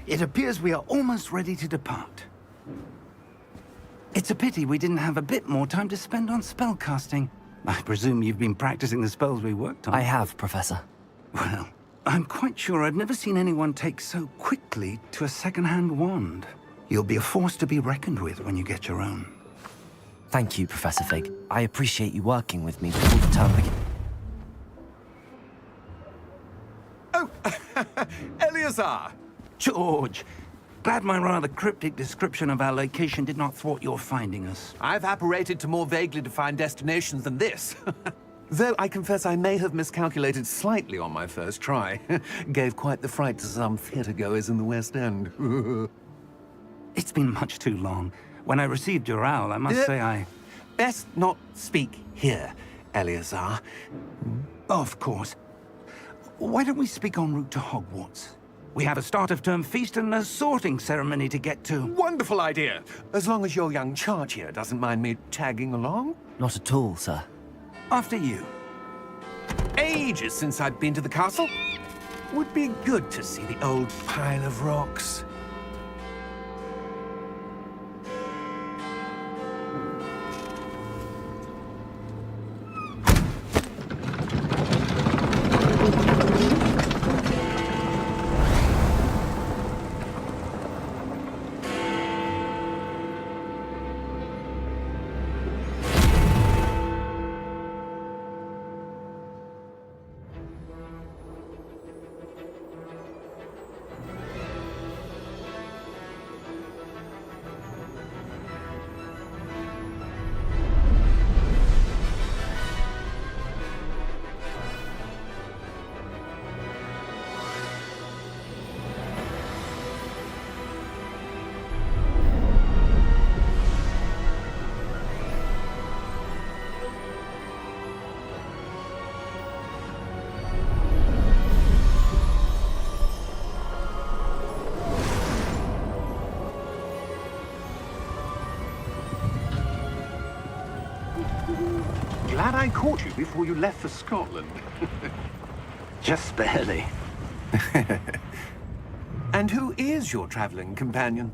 It appears we are almost ready to depart. It's a pity we didn't have a bit more time to spend on spellcasting. I presume you've been practicing the spells we worked on. I have, Professor. Well, I'm quite sure I've never seen anyone take so quickly to a second-hand wand. You'll be a force to be reckoned with when you get your own. Thank you, Professor Fig. I appreciate you working with me before the term begins. Oh, Eleazar! George! Glad my rather cryptic description of our location did not thwart your finding us. I've apparated to more vaguely defined destinations than this. Though I confess I may have miscalculated slightly on my first try. Gave quite the fright to some theatre-goers in the West End. It's been much too long. When I received your owl, I must say I... Best not speak here, Eleazar. Of course. Why don't we speak en route to Hogwarts? We have a start-of-term feast and a sorting ceremony to get to. Wonderful idea! As long as your young charge here doesn't mind me tagging along. Not at all, sir. After you. Ages since I've been to the castle. Would be good to see the old pile of rocks. Glad I caught you before you left for Scotland. Just barely. And who is your traveling companion?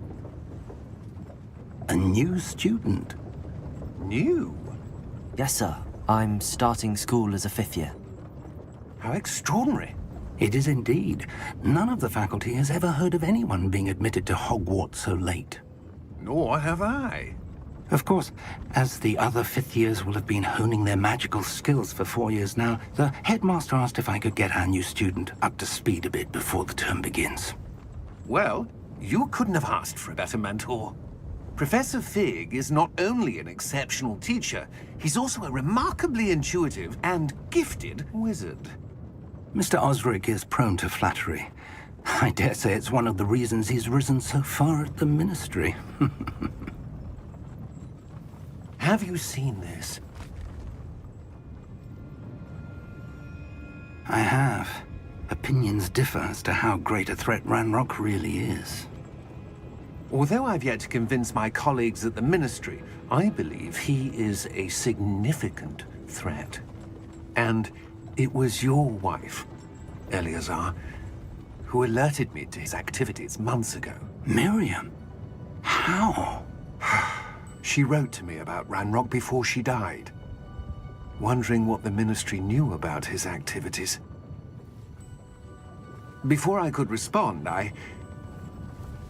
A new student. New? Yes, sir. I'm starting school as a 5th year. How extraordinary. It is indeed. None of the faculty has ever heard of anyone being admitted to Hogwarts so late. Nor have I. Of course, as the other 5th years will have been honing their magical skills for 4 years now, the headmaster asked if I could get our new student up to speed a bit before the term begins. Well, you couldn't have asked for a better mentor. Professor Fig is not only an exceptional teacher, he's also a remarkably intuitive and gifted wizard. Mr. Osric is prone to flattery. I dare say it's one of the reasons he's risen so far at the Ministry. Have you seen this? I have. Opinions differ as to how great a threat Ranrock really is. Although I've yet to convince my colleagues at the Ministry, I believe he is a significant threat. And it was your wife, Eleazar, who alerted me to his activities months ago. Miriam? How? She wrote to me about Ranrock before she died, wondering what the Ministry knew about his activities. Before I could respond, I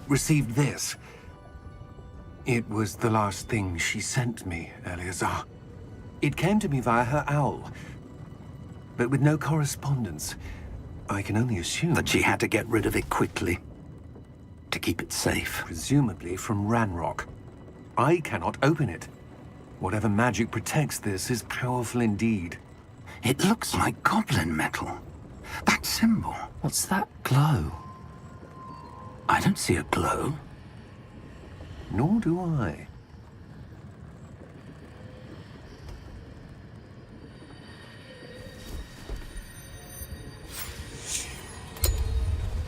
received this. It was the last thing she sent me, Eleazar. It came to me via her owl, but with no correspondence. I can only assume That she had to get rid of it quickly, to keep it safe. presumably from Ranrock. I cannot open it. Whatever magic protects this is powerful indeed. It looks like goblin metal. That symbol. What's that glow? I don't see a glow. Nor do I.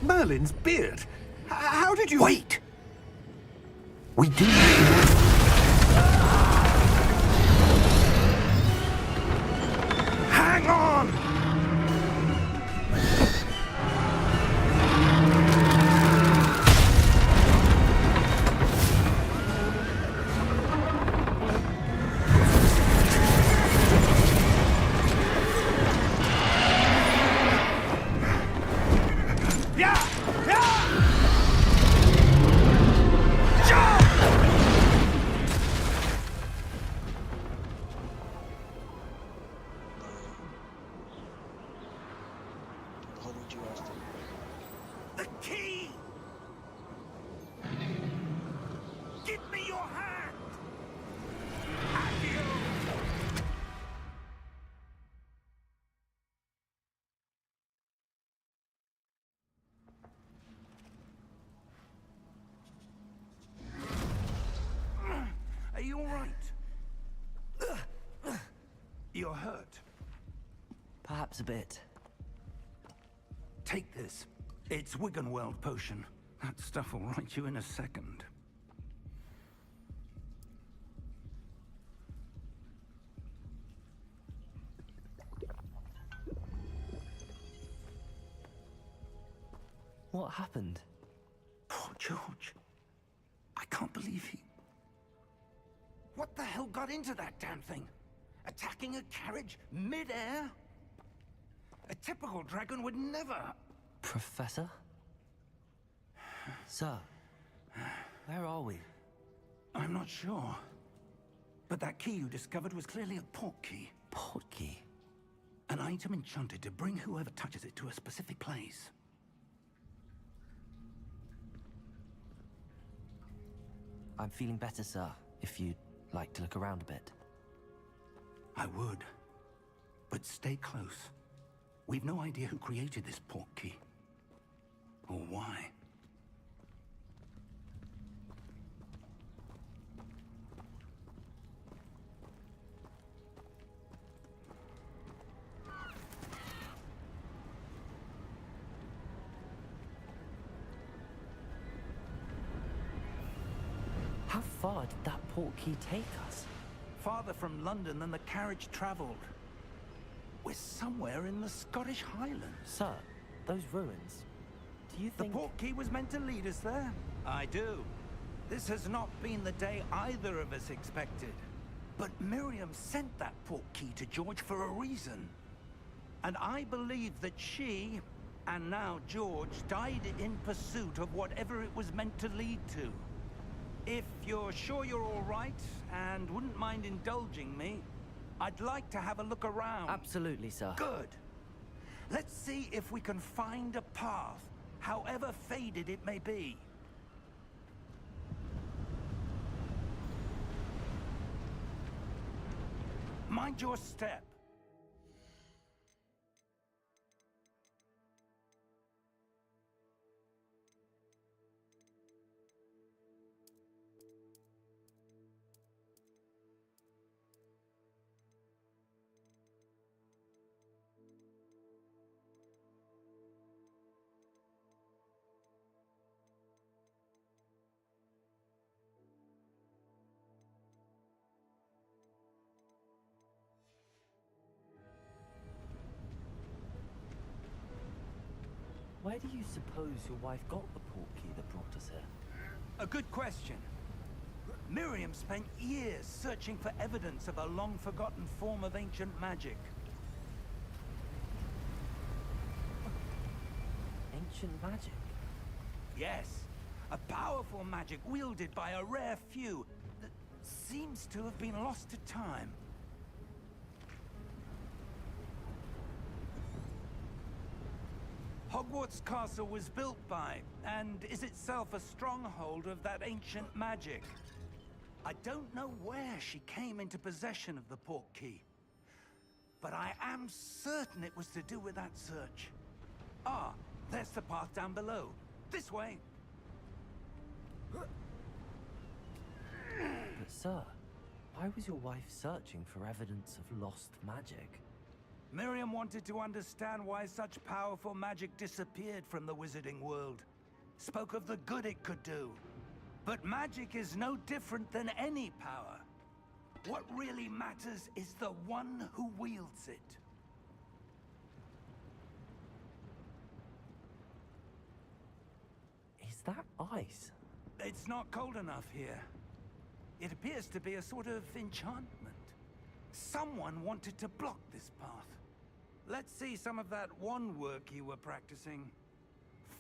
Merlin's beard. How did you... Wait! We do... Hang on! The key! Give me your hand! Accio! Are you all right? You're hurt. Perhaps a bit. Take this. It's Wiggenweld potion. That stuff will right you in a second. What happened? Poor George. I can't believe he... What the hell got into that damn thing? Attacking a carriage mid-air? A typical dragon would never... Professor? Sir, where are we? I'm not sure. But that key you discovered was clearly a port key. Port key? An item enchanted to bring whoever touches it to a specific place. I'm feeling better, sir, if you'd like to look around a bit. I would. But stay close. We've no idea who created this port key. Or why. How far did that port key take us? Farther from London than the carriage traveled. We're somewhere in the Scottish Highlands. Sir, those ruins, do you The think... port key was meant to lead us there? I do. This has not been the day either of us expected. But Miriam sent that port key to George for a reason. And I believe that she, and now George, died in pursuit of whatever it was meant to lead to. If you're sure you're all right, and wouldn't mind indulging me, I'd like to have a look around. Absolutely, sir. Good. Let's see if we can find a path, however faded it may be. Mind your step. Where do you suppose your wife got the port key that brought us here? A good question. Miriam spent years searching for evidence of a long-forgotten form of ancient magic. Ancient magic? Yes, a powerful magic wielded by a rare few that seems to have been lost to time. Hogwarts Castle was built by, and is itself a stronghold of that ancient magic. I don't know where she came into possession of the port key, but I am certain it was to do with that search. Ah, there's the path down below. This way. But sir, why was your wife searching for evidence of lost magic? Miriam wanted to understand why such powerful magic disappeared from the wizarding world. Spoke of the good it could do. But magic is no different than any power. What really matters is the one who wields it. Is that ice? It's not cold enough here. It appears to be a sort of enchantment. Someone wanted to block this path. Let's see some of that wand work you were practicing.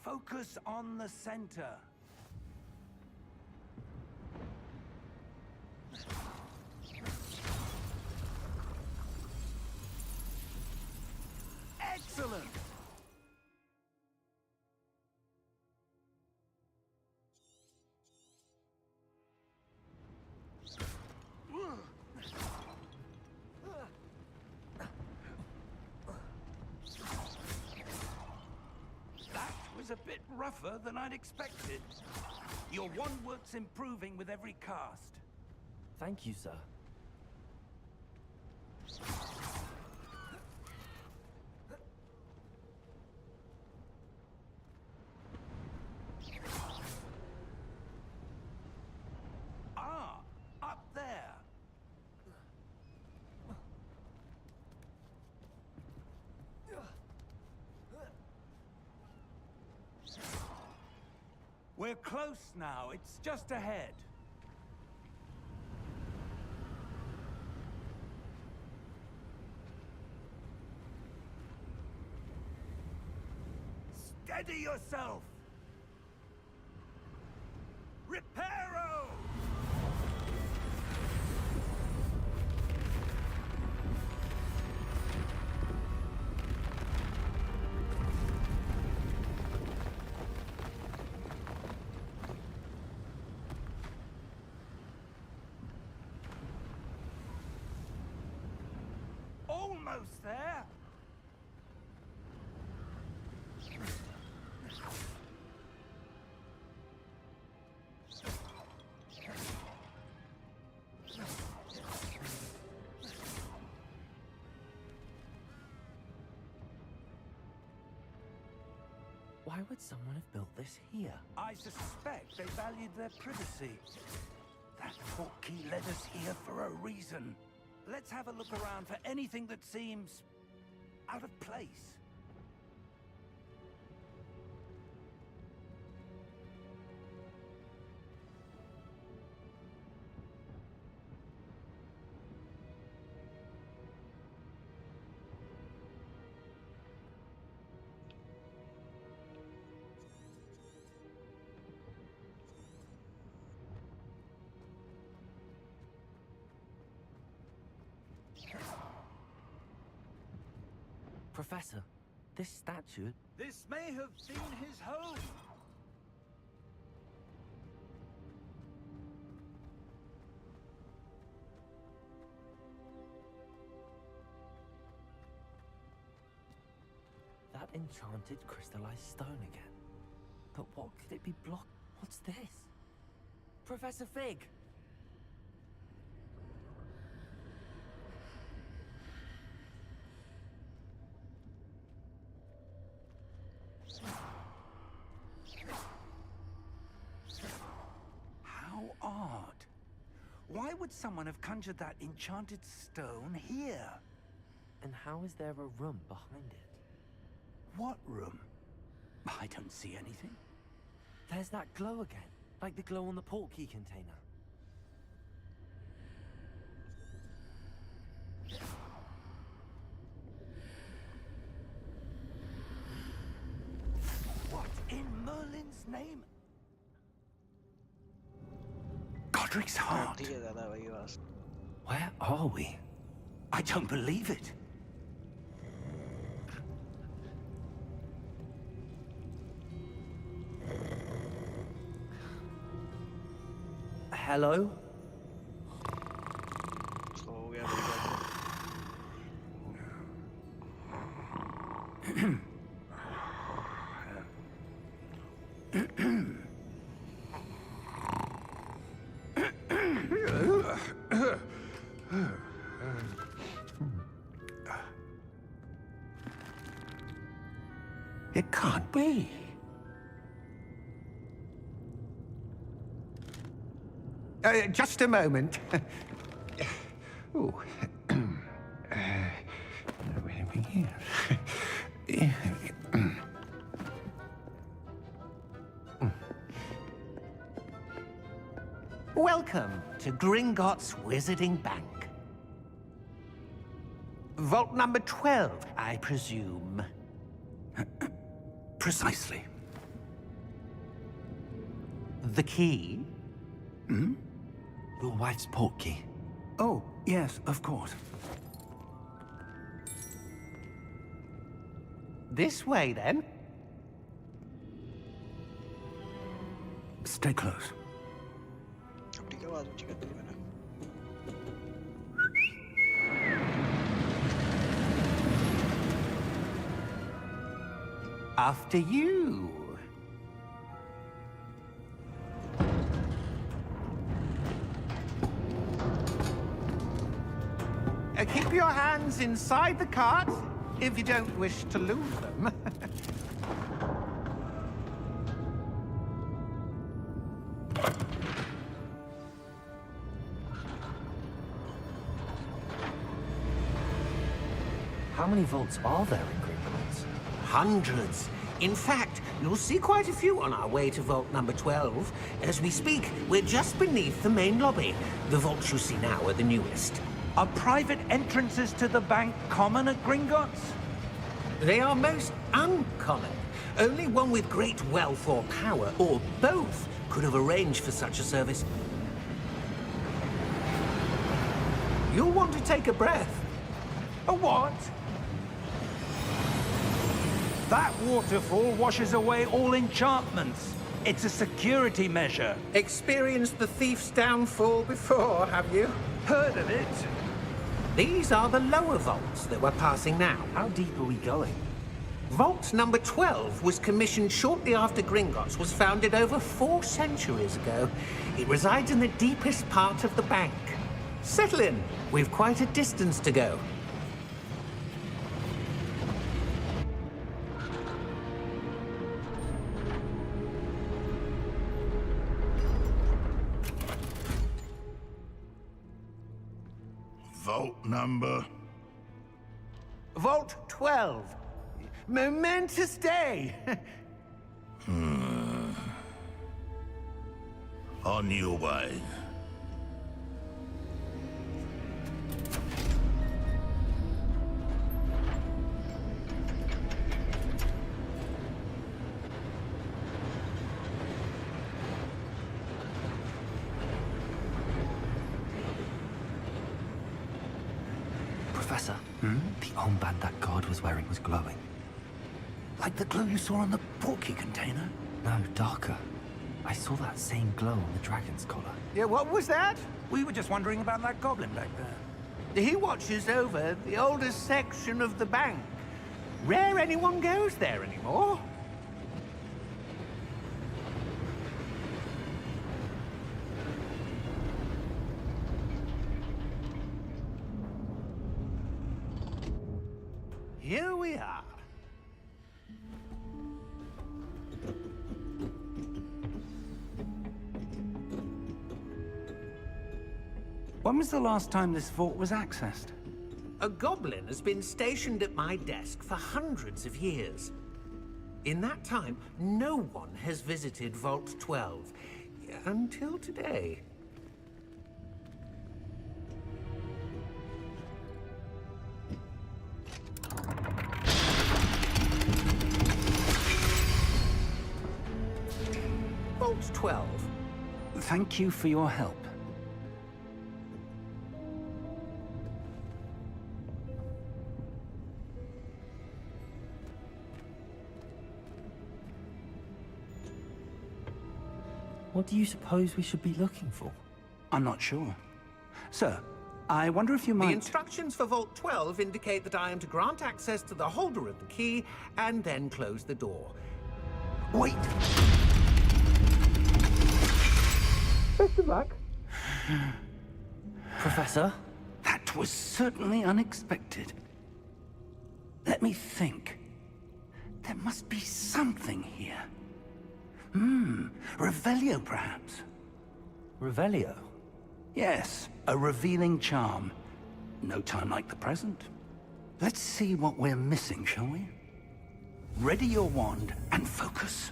Focus on the center. Excellent! was a bit rougher than I'd expected. Your one work's improving with every cast. Thank you, sir. Ah, up there. We're close now. It's just ahead. Steady yourself! Reparo! Almost there! Why would someone have built this here? I suspect they valued their privacy. That portkey led us here for a reason. Let's have a look around for anything that seems out of place. Professor, this statue... This may have been his home. That enchanted crystallized stone again. But what could it be blocked? What's this? Professor Fig! How odd. Why would someone have conjured that enchanted stone here? And how is there a room behind it? What room? I don't see anything. There's that glow again, like the glow on the portkey container. What in Merlin's name? Godric's heart. Where are we? I don't believe it. Hello? It can't be. Just a moment. Oh. Where do we begin? Welcome to Gringotts Wizarding Bank. Vault number 12, I presume. Precisely. The key? Your wife's portkey. Oh, yes, of course. This way, then. Stay close. After you. your hands inside the cart if you don't wish to lose them. How many vaults are there in Gringotts? Hundreds. In fact, you'll see quite a few on our way to vault number 12. As we speak, we're just beneath the main lobby. The vaults you see now are the newest. Are private entrances to the bank common at Gringotts? They are most uncommon. Only one with great wealth or power, or both, could have arranged for such a service. You'll want to take a breath. A what? That waterfall washes away all enchantments. It's a security measure. Experienced the thief's downfall before, have you? Heard of it? These are the lower vaults that we're passing now. How deep are we going? Vault number 12 was commissioned shortly after Gringotts was founded over 4 centuries ago. It resides in the deepest part of the bank. Settle in. We've quite a distance to go. Vault number? Vault 12. Momentous day. On your way. Professor, the armband that guard was wearing was glowing. Like the glow you saw on the portkey container? No, darker. I saw that same glow on the dragon's collar. Yeah, what was that? We were just wondering about that goblin back there. He watches over the oldest section of the bank. Rare anyone goes there anymore. Here we are. When was the last time this vault was accessed? A goblin has been stationed at my desk for hundreds of years. In that time, no one has visited Vault 12. Until today. Vault 12. Thank you for your help. What do you suppose we should be looking for? I'm not sure. Sir, I wonder if you The might... instructions for Vault 12 indicate that I am to grant access to the holder of the key and then close the door. Wait! Best of luck. Professor? That was certainly unexpected. Let me think. There must be something here. Revelio, perhaps? Revelio? Yes, a revealing charm. No time like the present. Let's see what we're missing, shall we? Ready your wand and focus.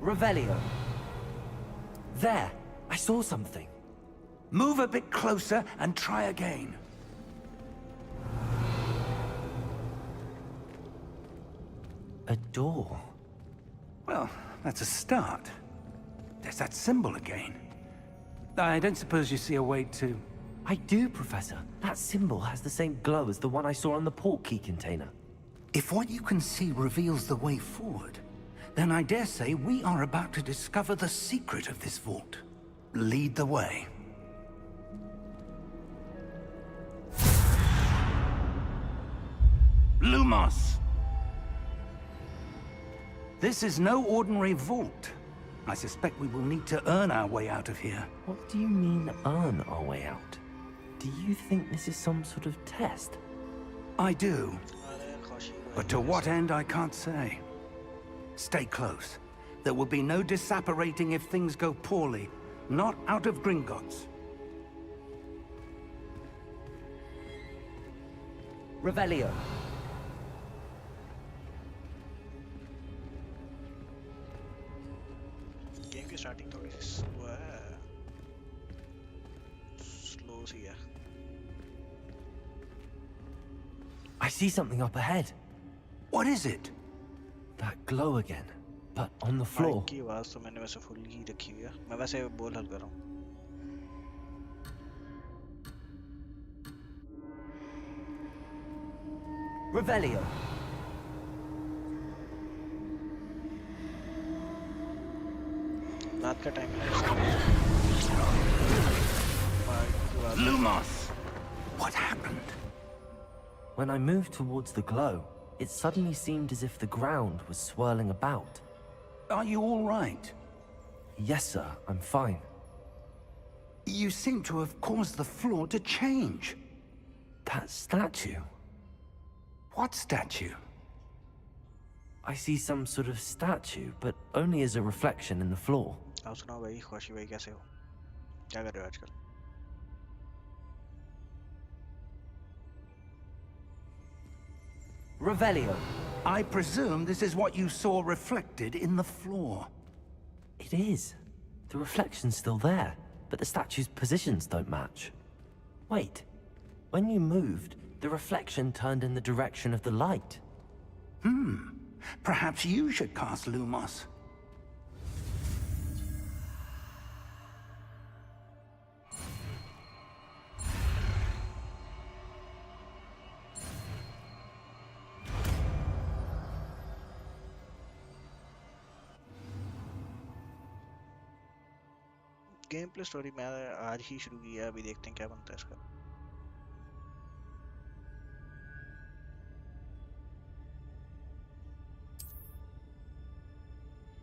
Revelio. There! I saw something. Move a bit closer and try again. A door. Well, that's a start. There's that symbol again. I don't suppose you see a way to... I do, Professor. That symbol has the same glow as the one I saw on the portkey container. If what you can see reveals the way forward, then I dare say we are about to discover the secret of this vault. Lead the way. Lumos! This is no ordinary vault. I suspect we will need to earn our way out of here. What do you mean, earn our way out? Do you think this is some sort of test? I do. But to what end, I can't say. Stay close. There will be no disapparating if things go poorly. Not out of Gringotts. Revelio. Game की starting थोड़ी सी वो है slow सी है. I see something up ahead. What is it? That glow again, but on the floor. Mic की आवाज तो मैंने वैसे फुल ही रखी हुई है. मैं वैसे बोल हल कर रहा हूँ. Revelio. रात का टाइम है. माइक की आवाज. Lumos! What happened? When I moved towards the glow, it suddenly seemed as if the ground was swirling about. Are you all right? Yes, sir, I'm fine. You seem to have caused the floor to change. That statue. What statue? I see some sort of statue, but only as a reflection in the floor. आप सुनाओ भाई, खुशी भाई कैसे हो? क्या कर रहे हो आजकल? Revelio. I presume this is what you saw reflected in the floor. It is. The reflection's still there, but the statue's positions don't match. Wait. When you moved, the reflection turned in the direction of the light. Perhaps you should cast Lumos. Game play story मैं आज ही शुरू की है. अभी देखते हैं क्या बनता है इसका.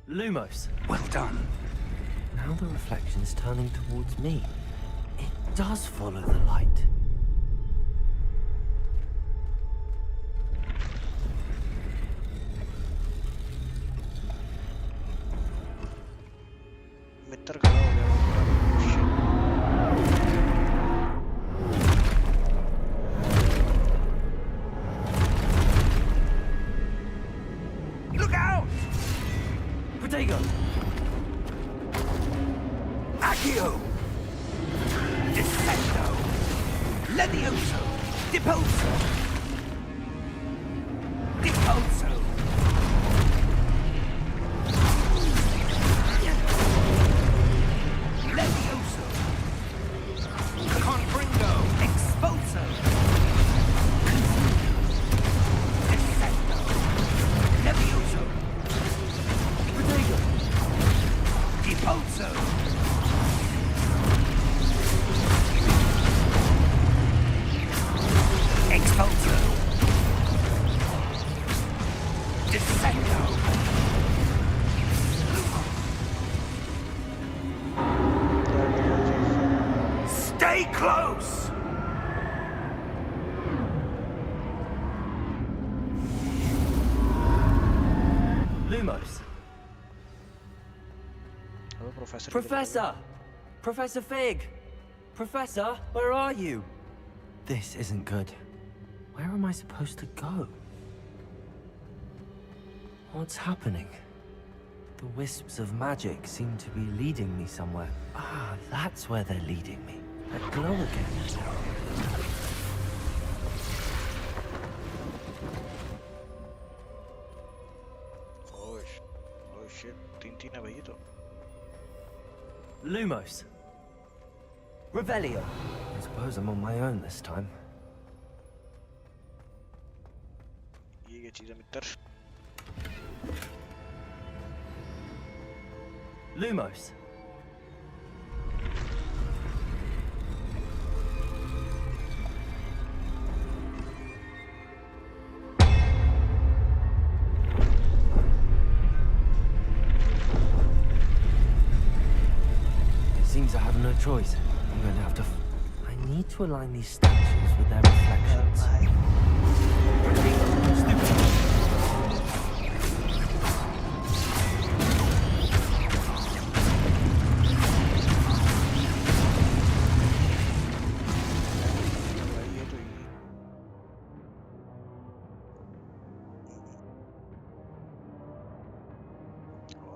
Lumos. Well done. Now the reflection is turning towards me. It does follow the light. मित्र खड़ा हो गया. Look out! Protego! Accio! Descendo! Levioso! Deposo! Deposo! Levioso! Confringo! Expulso! Descendo! Levioso! Protego! Deposo! Expulso! Descendo! Stay close! Lumos. Hello professor. Professor! Professor Fig! Professor, where are you? This isn't good. Where am I supposed to go? What's happening? The wisps of magic seem to be leading me somewhere. Ah, that's where they're leading me. That glow again. Oh shit. 3-3 है भाई ये तो. Lumos. Revelio. I suppose I'm on my own this time. ये क्या चीज़ है मित्र? Lumos. no choice. I'm going to have to... I need to align these statues with their reflections.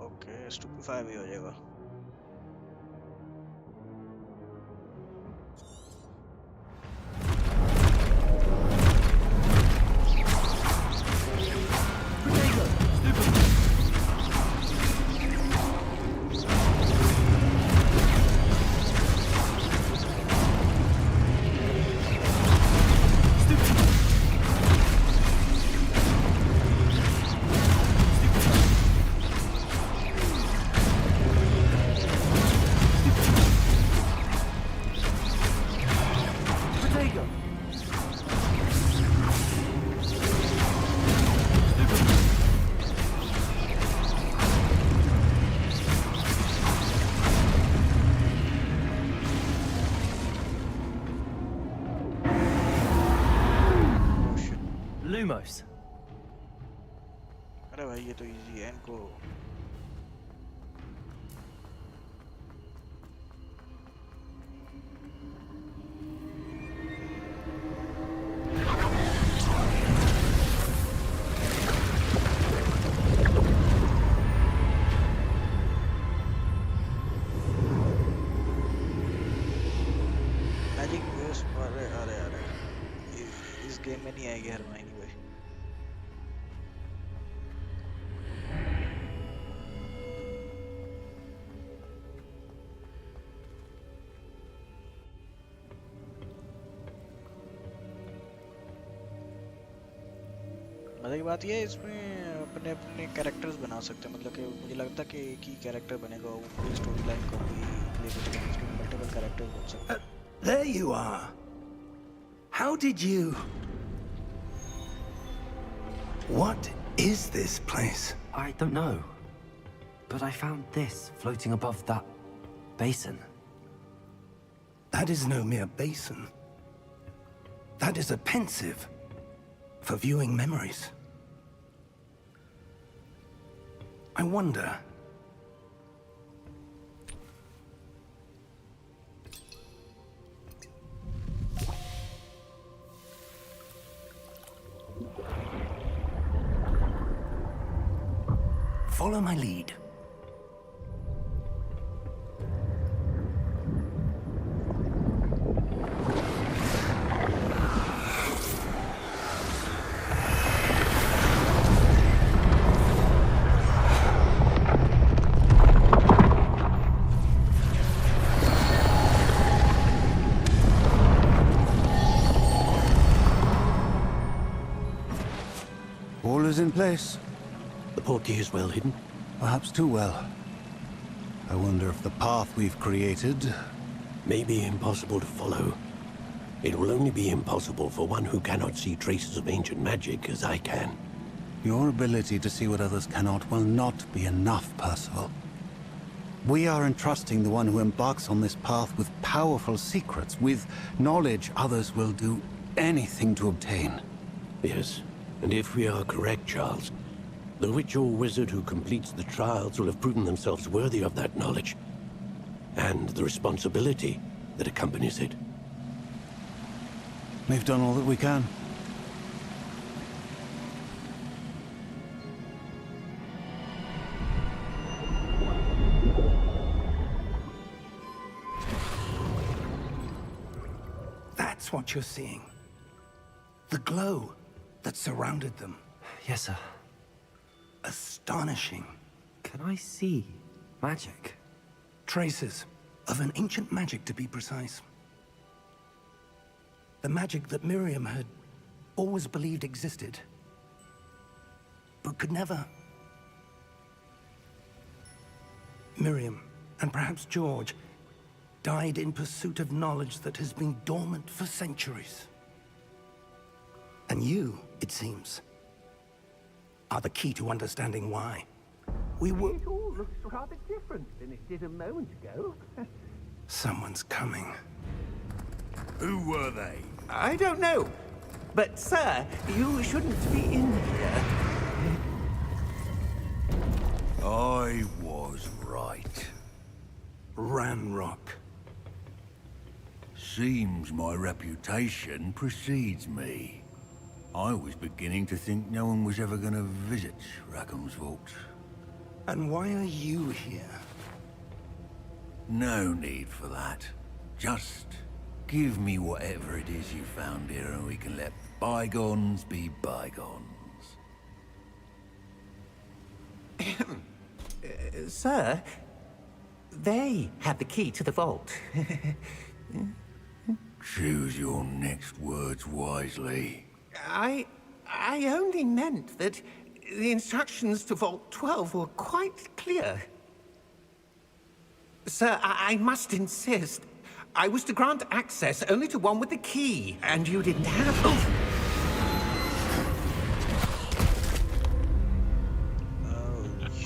Okay stupefy भी हो जाएगा Lumos. अरे भाई ये तो इजी है इनको मैजिक वेव्स अरे अरे अरे इस गेम में नहीं आएगी हरमाइनी भाई मजे की बात ये है इसमें अपने अपने कैरेक्टर्स बना सकते हैं मतलब कि मुझे लगता है कि एक ही कैरेक्टर बनेगा वो पूरी स्टोरी लाइन को भी प्ले करेगा इसके मल्टीपल कैरेक्टर्स बन सकते हैं There you are. How did you... What is this place? I don't know. But I found this floating above that basin. That is no mere basin. That is a pensive for viewing memories. I wonder... Follow my lead. All is in place. The portkey is well hidden. Perhaps too well. I wonder if the path we've created... May be impossible to follow. It will only be impossible for one who cannot see traces of ancient magic as I can. Your ability to see what others cannot will not be enough, Percival. We are entrusting the one who embarks on this path with powerful secrets, with knowledge others will do anything to obtain. Yes, and if we are correct, Charles, the witch or wizard who completes the trials will have proven themselves worthy of that knowledge, and the responsibility that accompanies it. We've done all that we can. That's what you're seeing. The glow that surrounded them. Yes, sir. Astonishing. Can I see magic? Traces of an ancient magic, to be precise. The magic that Miriam had always believed existed, but could never. Miriam, and perhaps George, died in pursuit of knowledge that has been dormant for centuries. And you, it seems, are the key to understanding why. We were... It all looks rather different than it did a moment ago. Someone's coming. Who were they? I don't know. But, sir, you shouldn't be in here. I was right. Ranrock. Seems my reputation precedes me. I was beginning to think no one was ever gonna visit Rackham's vault. And why are you here? No need for that. Just give me whatever it is you found here and we can let bygones be bygones. Sir, they had the key to the vault. Choose your next words wisely. I only meant that the instructions to Vault 12 were quite clear. Sir, I must insist. I was to grant access only to one with the key, and you didn't have... Oh.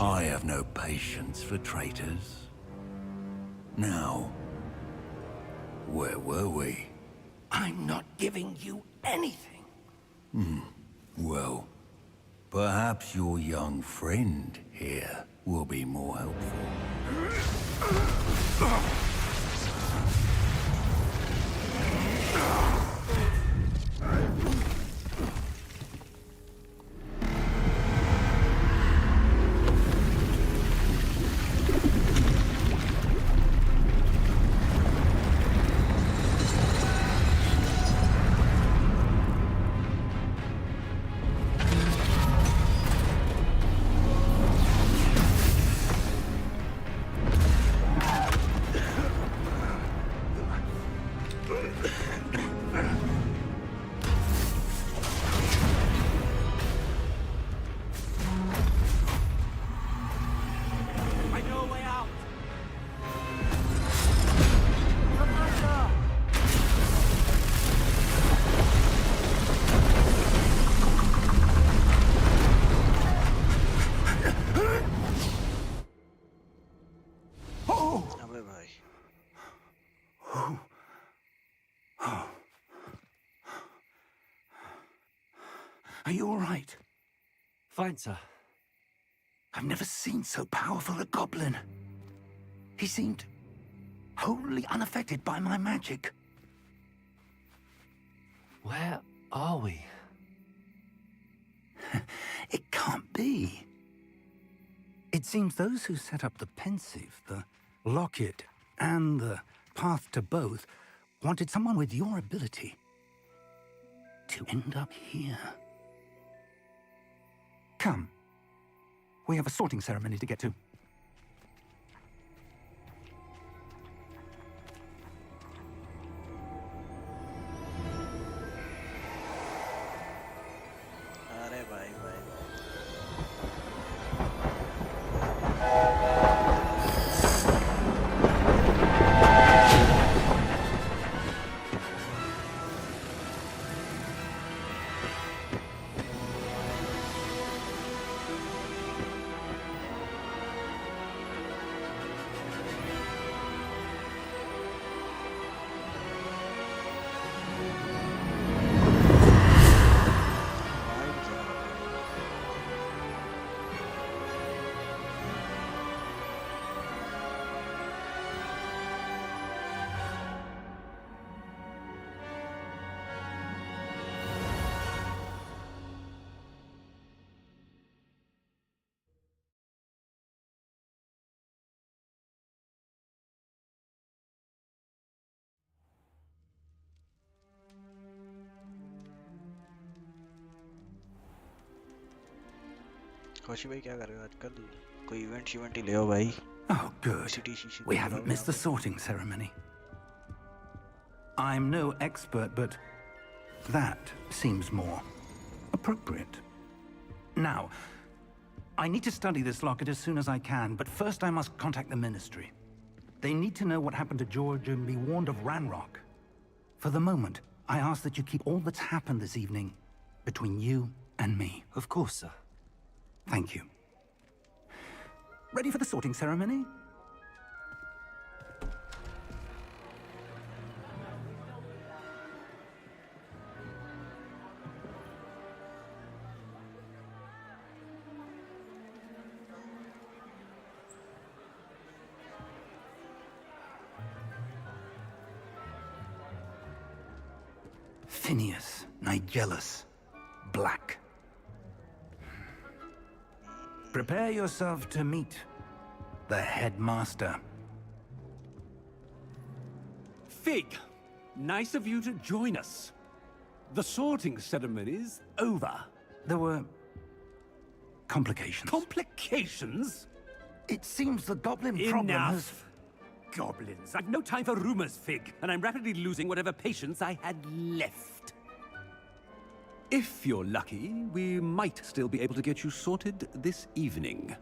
I have no patience for traitors. Now, where were we? I'm not giving you anything. Well, perhaps your young friend here will be more helpful. Are you all right? Fine, sir. I've never seen so powerful a goblin. He seemed wholly unaffected by my magic. Where are we? It can't be. It seems those who set up the pensive, the locket, and the path to both wanted someone with your ability to end up here. Come. We have a sorting ceremony to get to. अरे भाई भाई Cauchy भाई क्या कर रहे हो आजकल कोई इवेंट ही ले आओ भाई Oh, good. We haven't missed the sorting ceremony. I'm no expert, but that seems more appropriate. Now, I need to study this locket as soon as I can, but first I must contact the Ministry. They need to know what happened to George and be warned of Ranrock. For the moment, I ask that you keep all that's happened this evening between you and me. Of course, sir. Thank you. Ready for the sorting ceremony? Phineas, Nigellus, Black. Prepare yourself to meet the headmaster. Fig, nice of you to join us. The sorting ceremony's over. There were complications. Complications? It seems the goblin problem has... Enough! Goblins. I've no time for rumors, Fig, and I'm rapidly losing whatever patience I had left. If you're lucky, we might still be able to get you sorted this evening.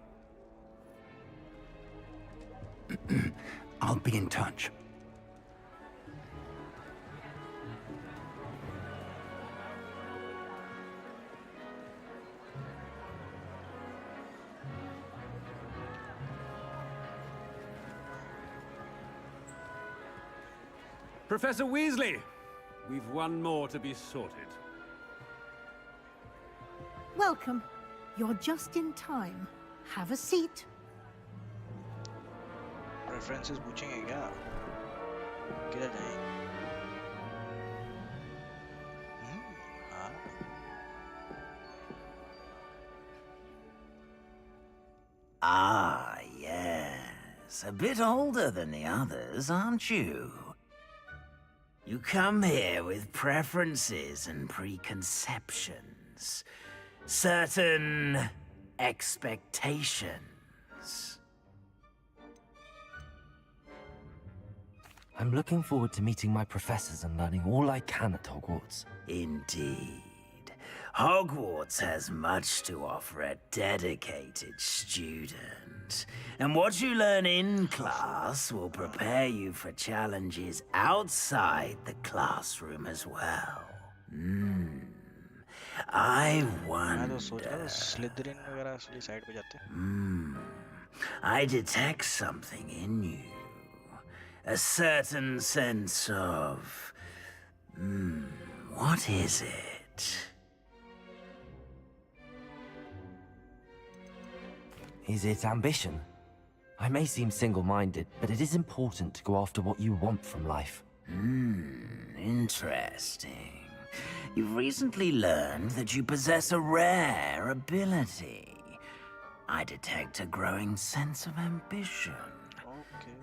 I'll be in touch. Professor Weasley, we've one more to be sorted. Welcome. You're just in time. Have a seat. References पूछेंगे क्या? किधर जाएंगे? हाँ. Ah, yes. A bit older than the others, aren't you? You come here with preferences and preconceptions. Certain expectations. I'm looking forward to meeting my professors and learning all I can at Hogwarts. Indeed. Hogwarts has much to offer a dedicated student. And what you learn in class will prepare you for challenges outside the classroom as well. I मैं तो सोच रहा था wonder... Slytherin वगैरह असली side पे जाते हैं. I detect something in you. A certain sense of... what is it? Is it ambition? I may seem single-minded, but it is important to go after what you want from life. Interesting. You've recently learned that you possess a rare ability. I detect a growing sense of ambition.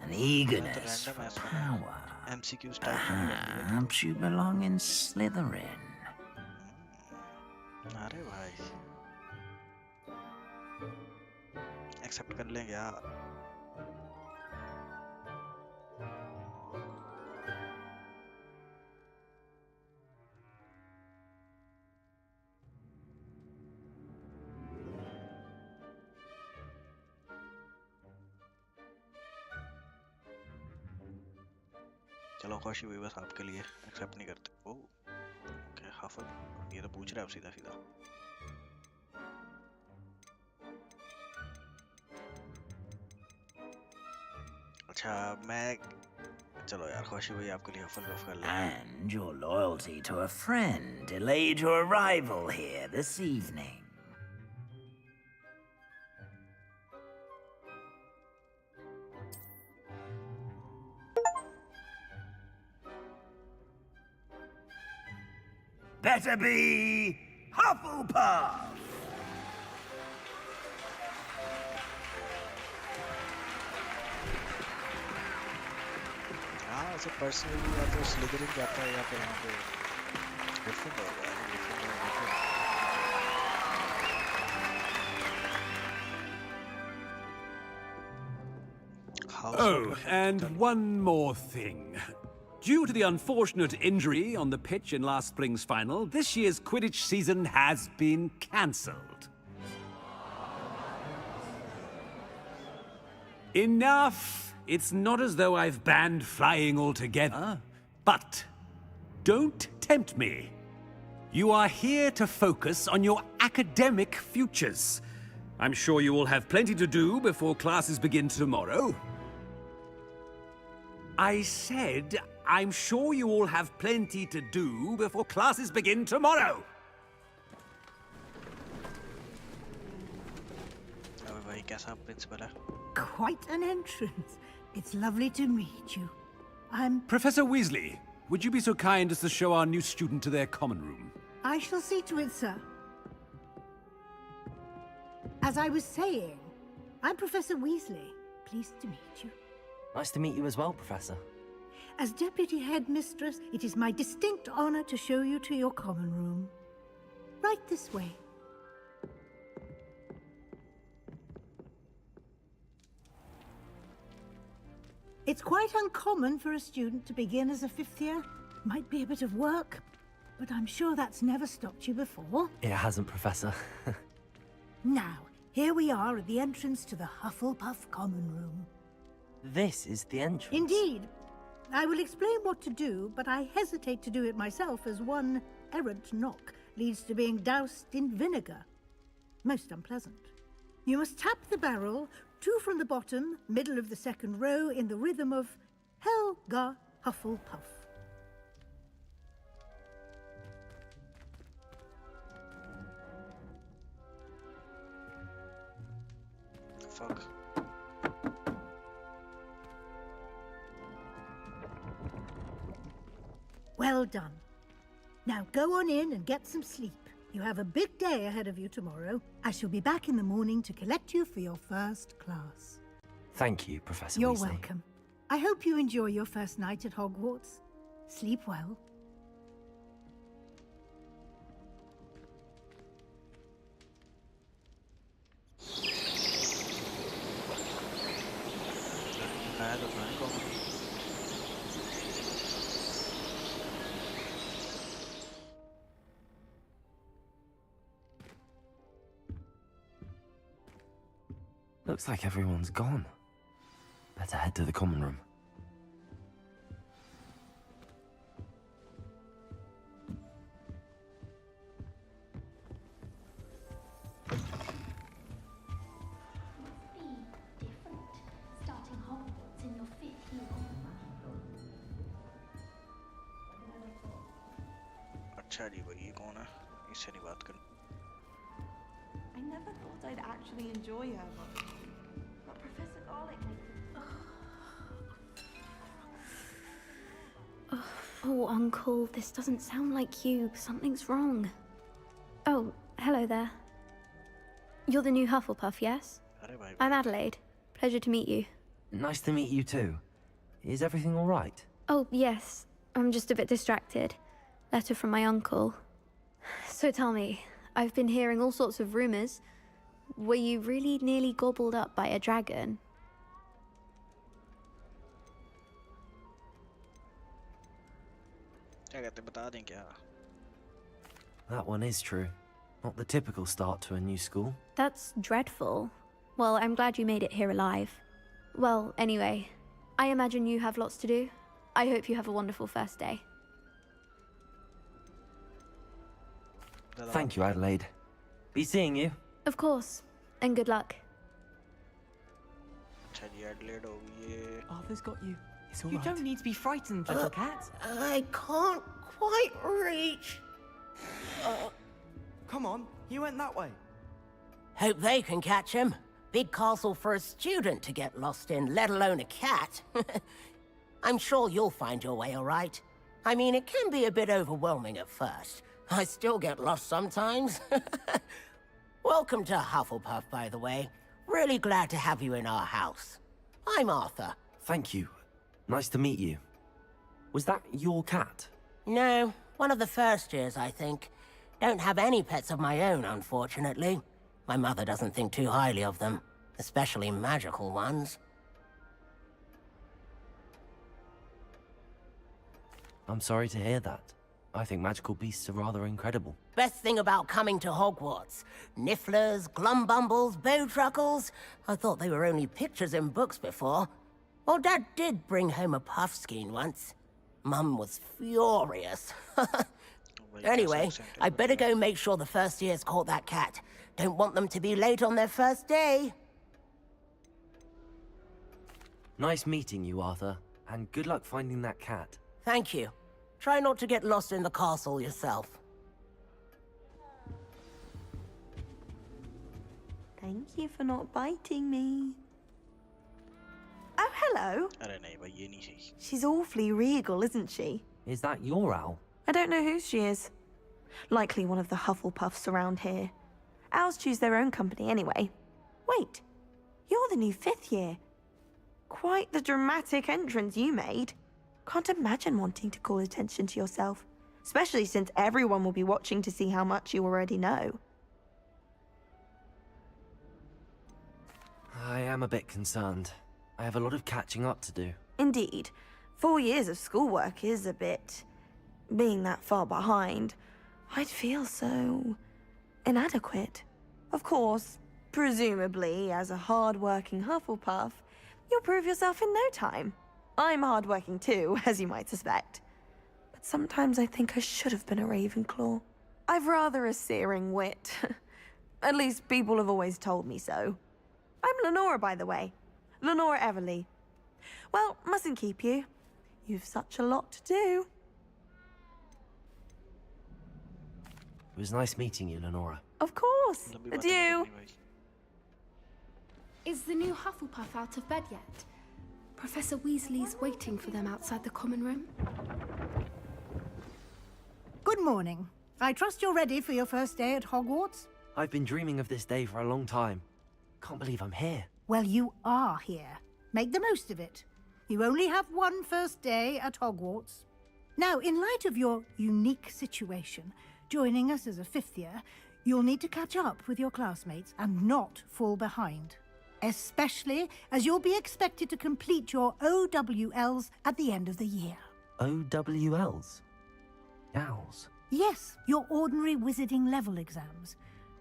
An eagerness for power. MCQs type Perhaps you belong in Slytherin. अरे भाई accept कर लेंगे यार. चलो खुशी हुई बस आपके लिए एक्सेप्ट नहीं करते. ओह क्या हफल, ये तो पूछ रहा है अब सीधा सीधा. अच्छा मैं चलो यार खुशी हुई आपके लिए हफल गफ कर ले. And your loyalty to a friend delayed your arrival here this evening. Better be Hufflepuff! हाँ ऐसे पर्सनली या तो स्लिदरिन जाता है या फिर यहाँ पे ग्रिफिंडोर होगा. Oh, and one more thing. Due to the unfortunate injury on the pitch in last spring's final, this year's Quidditch season has been cancelled. Enough! It's not as though I've banned flying altogether. But don't tempt me. You are here to focus on your academic futures. I'm sure you will have plenty to do before classes begin tomorrow. I said, I'm sure you all have plenty to do before classes begin tomorrow. अबे भाई कैसा principal है? Quite an entrance. It's lovely to meet you. I'm... Professor Weasley, would you be so kind as to show our new student to their common room? I shall see to it, sir. As I was saying, I'm Professor Weasley. Pleased to meet you. Nice to meet you as well, Professor. As Deputy Headmistress, it is my distinct honor to show you to your common room. Right this way. It's quite uncommon for a student to begin as a fifth year. Might be a bit of work, but I'm sure that's never stopped you before. It hasn't, Professor. Now, here we are at the entrance to the Hufflepuff common room. This is the entrance. Indeed. I will explain what to do, but I hesitate to do it myself as one errant knock leads to being doused in vinegar. Most unpleasant. You must tap the barrel, 2 from the bottom, middle of the second row, in the rhythm of Helga Hufflepuff. Fuck. Well done. Now go on in and get some sleep. You have a big day ahead of you tomorrow. I shall be back in the morning to collect you for your first class. Thank you, Professor You're Weasley. welcome. I hope you enjoy your first night at Hogwarts. Sleep well. नया तो पुराने common. Looks like everyone's gone. Better head to the common room. Starting Hogwarts in your 5th year. अच्छा जी भाई ये कौन है? इससे नहीं बात कर। I never thought I'd actually enjoy her much. But Professor Garlick makes it... Oh, Uncle, this doesn't sound like you. Something's wrong. Oh, hello there. You're the new Hufflepuff, yes? I'm Adelaide. Pleasure to meet you. Nice to meet you too. Is everything all right? Oh, yes. I'm just a bit distracted. Letter from my uncle. So tell me, I've been hearing all sorts of rumors. Were you really nearly gobbled up by a dragon? क्या कहते बता दें क्या? That one is true. Not the typical start to a new school. That's dreadful. Well, I'm glad you made it here alive. Well, anyway, I imagine you have lots to do. I hope you have a wonderful first day. Thank you, Adelaide. Be seeing you. Of course. And good luck. अच्छा जी Adelaide हो गई ये। Arthur's got you. It's all right. You don't need to be frightened, little cat. I can't quite reach. Come on, you went that way. Hope they can catch him. Big castle for a student to get lost in, let alone a cat. I'm sure you'll find your way all right. I mean, it can be a bit overwhelming at first. I still get lost sometimes. Welcome to Hufflepuff, by the way. Really glad to have you in our house. I'm Arthur. Thank you. Nice to meet you. Was that your cat? No, one of the first years, I think. Don't have any pets of my own, unfortunately. My mother doesn't think too highly of them, especially magical ones. I'm sorry to hear that. I think magical beasts are rather incredible. Best thing about coming to Hogwarts. Nifflers, glumbumbles, bowtruckles. I thought they were only pictures in books before. Well, Dad did bring home a puffskein once. Mum was furious. Anyway, I better go make sure the first years caught that cat. Don't want them to be late on their first day. Nice meeting you, Arthur. And good luck finding that cat. Thank you. Try not to get lost in the castle yourself. Thank you for not biting me. Oh, hello. अरे नहीं भाई ये नहीं सही। She's awfully regal, isn't she? Is that your owl? I don't know who she is. Likely one of the Hufflepuffs around here. Owls choose their own company anyway. Wait, you're the new 5th year. Quite the dramatic entrance you made. Can't imagine wanting to call attention to yourself, especially since everyone will be watching to see how much you already know. I am a bit concerned. I have a lot of catching up to do. Indeed. 4 years of schoolwork is a bit... Being that far behind, I'd feel so... inadequate. Of course, presumably, as a hard-working Hufflepuff, you'll prove yourself in no time. I'm hard-working too, as you might suspect. But sometimes I think I should have been a Ravenclaw. I've rather a searing wit. At least people have always told me so. I'm Lenora, by the way. Lenora Everly. Well, mustn't keep you. You've such a lot to do. It was nice meeting you, Lenora. Of course. Adieu. Is the new Hufflepuff out of bed yet? Professor Weasley's waiting for them outside the common room. Good morning. I trust you're ready for your first day at Hogwarts? I've been dreaming of this day for a long time. Can't believe I'm here. Well, you are here. Make the most of it. You only have one first day at Hogwarts. Now, in light of your unique situation, joining us as a 5th year, you'll need to catch up with your classmates and not fall behind. Especially as you'll be expected to complete your OWLs at the end of the year. OWLs? Owls? Yes, your ordinary wizarding level exams.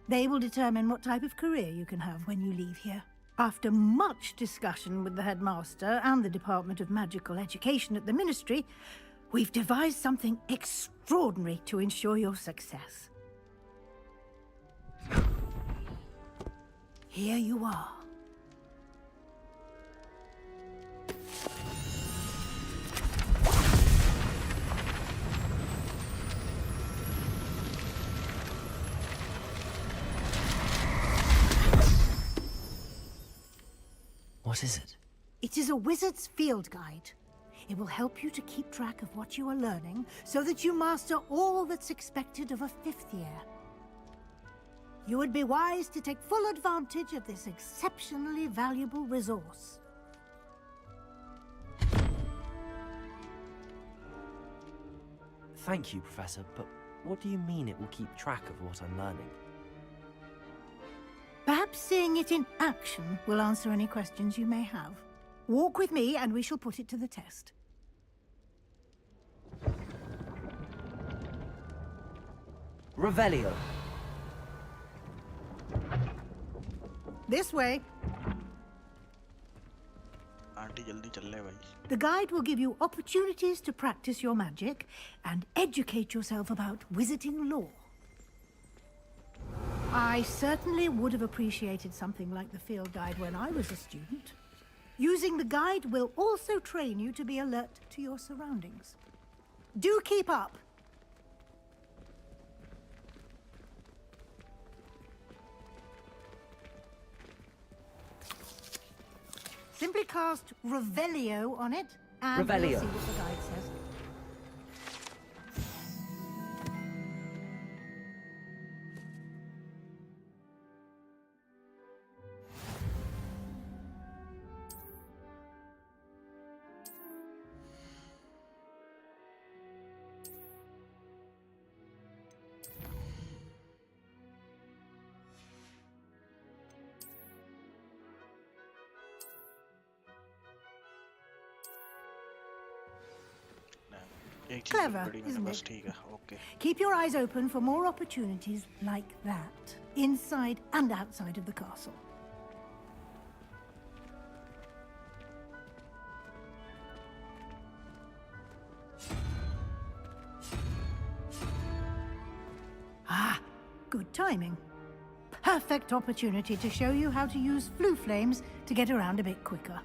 They will determine what type of career you can have when you leave here. After much discussion with the headmaster and the Department of Magical Education at the Ministry, we've devised something extraordinary to ensure your success. Here you are. What is it? It is a wizard's field guide. It will help you to keep track of what you are learning so that you master all that's expected of a 5th year. You would be wise to take full advantage of this exceptionally valuable resource. Thank you, Professor, but what do you mean it will keep track of what I'm learning? Perhaps seeing it in action will answer any questions you may have. Walk with me and we shall put it to the test. Revelio. This way. Aunty जल्दी चल ले भाई. The guide will give you opportunities to practice your magic and educate yourself about wizarding lore. I certainly would have appreciated something like the field guide when I was a student. Using the guide will also train you to be alert to your surroundings. Do keep up! Simply cast Revelio on it, and we'll see what the guide says. Clever, isn't it? Okay. Keep your eyes open for more opportunities like that, inside and outside of the castle. Ah, good timing. Perfect opportunity to show you how to use flue flames to get around a bit quicker.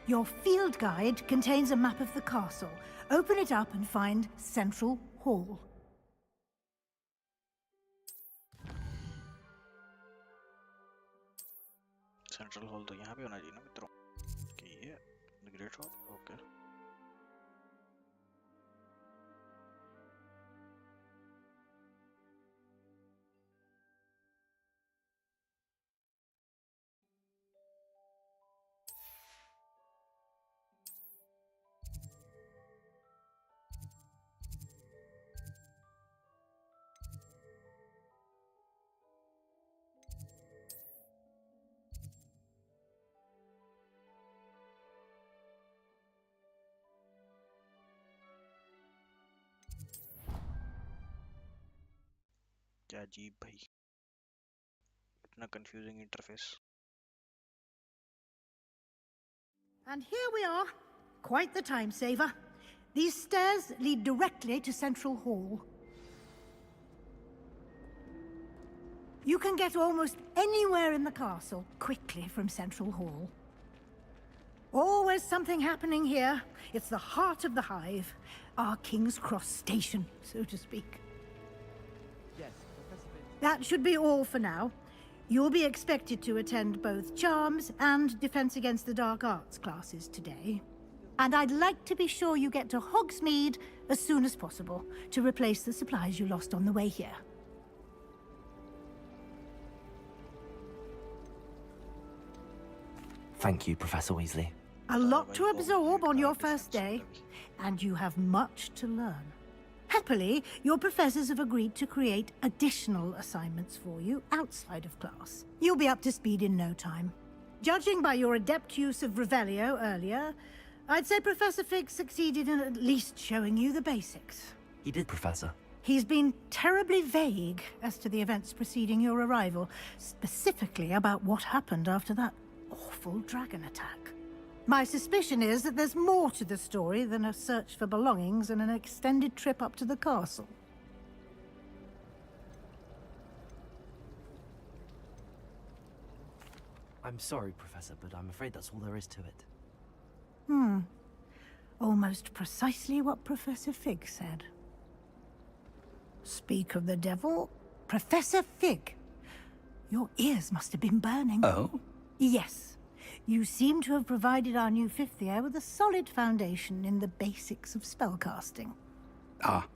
Your field guide contains a map of the castle. Open it up and find Central Hall. Central Hall तो यहाँ पे होना चाहिए ना मित्रों. कि ये the Great Hall. Okay. क्या अजीब भाई, इतना confusing interface. And here we are. Quite the time saver. These stairs lead directly to Central Hall. You can get almost anywhere in the castle quickly from Central Hall. Always something happening here. It's the heart of the hive. Our King's Cross station, so to speak. Yes, Professor Fig. That should be all for now. You'll be expected to attend both Charms and Defense Against the Dark Arts classes today. And I'd like to be sure you get to Hogsmeade as soon as possible to replace the supplies you lost on the way here. Thank you, Professor Weasley. A lot to absorb on your first day, and you have much to learn. Happily, your professors have agreed to create additional assignments for you outside of class. You'll be up to speed in no time. Judging by your adept use of Revelio earlier, I'd say Professor Fig succeeded in at least showing you the basics. He did, Professor. He's been terribly vague as to the events preceding your arrival, specifically about what happened after that awful dragon attack. My suspicion is that there's more to the story than a search for belongings and an extended trip up to the castle. I'm sorry, Professor, but I'm afraid that's all there is to it. Almost precisely what Professor Fig said. Speak of the devil, Professor Fig. Your ears must have been burning. Oh? Yes. You seem to have provided our new fifth year with a solid foundation in the basics of spellcasting. Ah.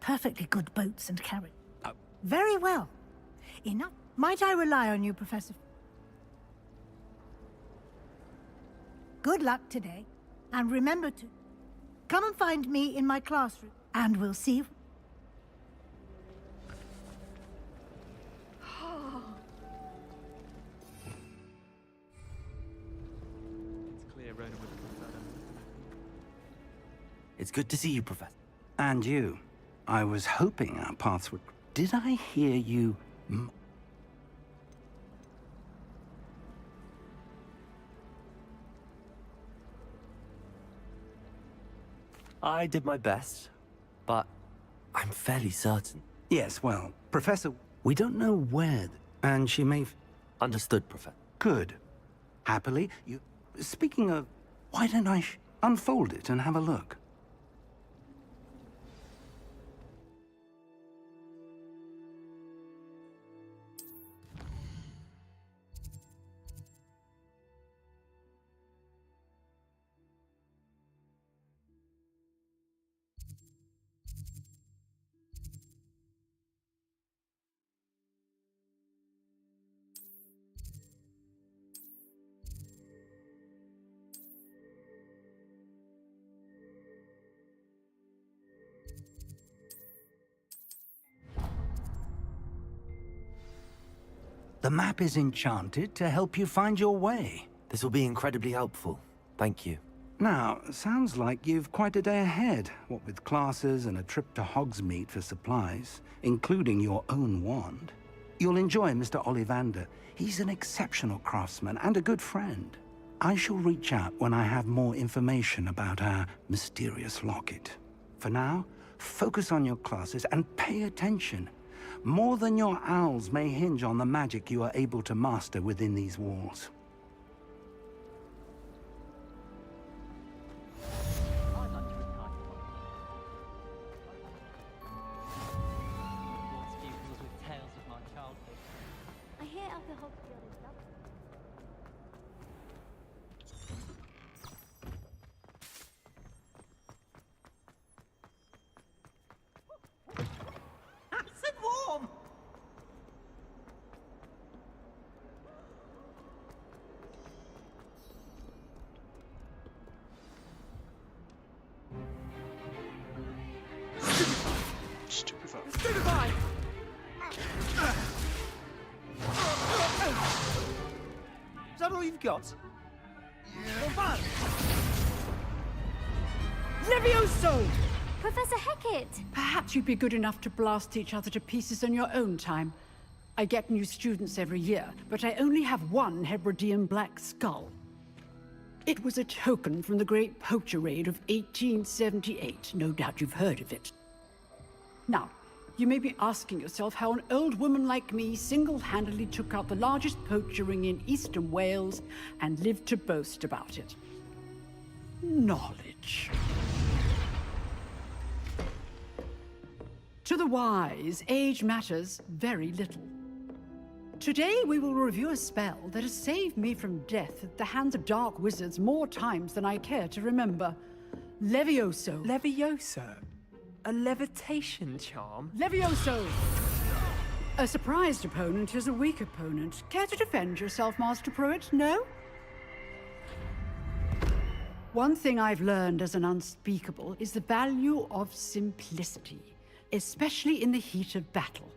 Perfectly good boats and carriage. Very well. Enough. Might I rely on you, Professor? Good luck today. And remember to come and find me in my classroom. And we'll see you. It's good to see you, Professor. And you. I was hoping our paths would... Did I hear you... I did my best, but I'm fairly certain. Yes, well, Professor, we don't know where... And she may... Understood, Professor. Good. Happily, you... Speaking of... Why don't I unfold it and have a look? The map is enchanted to help you find your way. This will be incredibly helpful. Thank you. Now, sounds like you've quite a day ahead, what with classes and a trip to Hogsmeade for supplies, including your own wand. You'll enjoy Mr. Ollivander. He's an exceptional craftsman and a good friend. I shall reach out when I have more information about our mysterious locket. For now, focus on your classes and pay attention. More than your owls may hinge on the magic you are able to master within these walls. I hear Upper Hogfield is lovely. Nice and warm! Stupefy. Stupefy! Is that all you've got? Yeah. Levioso! Professor Hecat! Perhaps you'd be good enough to blast each other to pieces on your own time. I get new students every year, but I only have one Hebridean black skull. It was a token from the Great Poacher Raid of 1878. No doubt you've heard of it. Now, you may be asking yourself how an old woman like me single-handedly took out the largest poacher ring in eastern Wales and lived to boast about it. Knowledge. To the wise, age matters very little. Today we will review a spell that has saved me from death at the hands of dark wizards more times than I care to remember. Levioso. Levioso? A levitation charm? Levioso! A surprised opponent is a weak opponent. Care to defend yourself, Master Pruitt? No? One thing I've learned as an unspeakable is the value of simplicity, especially in the heat of battle.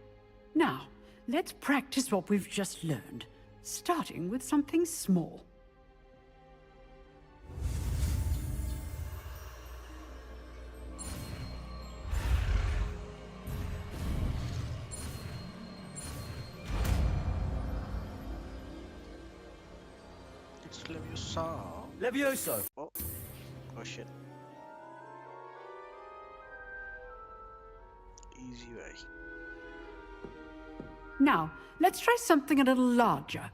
Now, let's practice what we've just learned, starting with something small. It's Leviosa. Levioso! Oh shit. Easy way. Now, let's try something a little larger.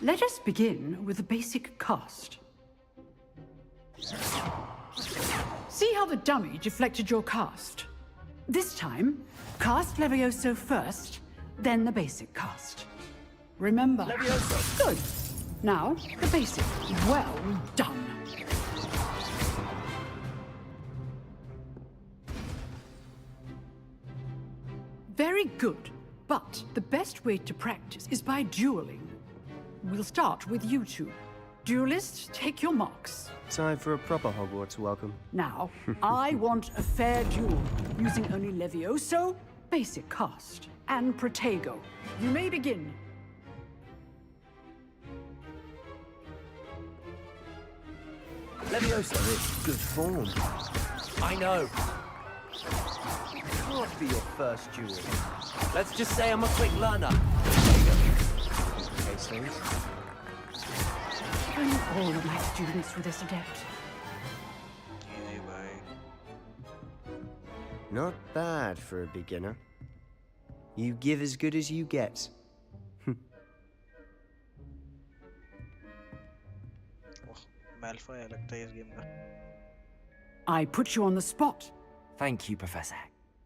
Let us begin with the basic cast. See how the dummy deflected your cast? This time, cast Levioso first, then the basic cast. Remember? Levioso! Good. Now, the basic. Well done. Very good. But the best way to practice is by dueling. We'll start with you two. Duelists, take your marks. Time for a proper Hogwarts welcome. Now, I want a fair duel, using only Levioso, basic cast, and Protego. You may begin. Levioso is good form. I know. It can't be your first duel. Let's just say I'm a quick learner. There you go. Hastings. Bring all of my students with this adept. Not bad for a beginner. You give as good as you get. Malfoy लगता है इस game का. I put you on the spot. Thank you, Professor.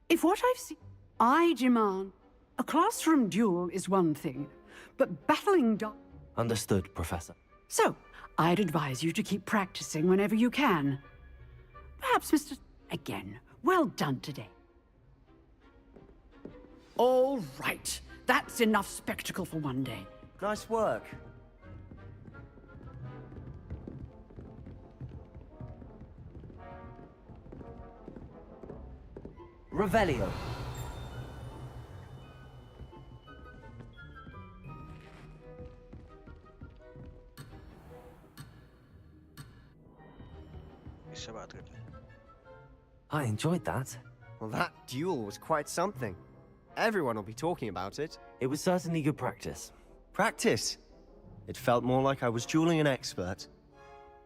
If what I've seen, I demand. A classroom duel is one thing, but battling Understood, Professor. So, I'd advise you to keep practicing whenever you can. Perhaps, Mr. Again, well done today. All right. That's enough spectacle for one day. Nice work. Revelio. इससे बात करते हैं. I enjoyed that. Well, that duel was quite something. Everyone will be talking about it. It was certainly good practice. Practice? It felt more like I was dueling an expert.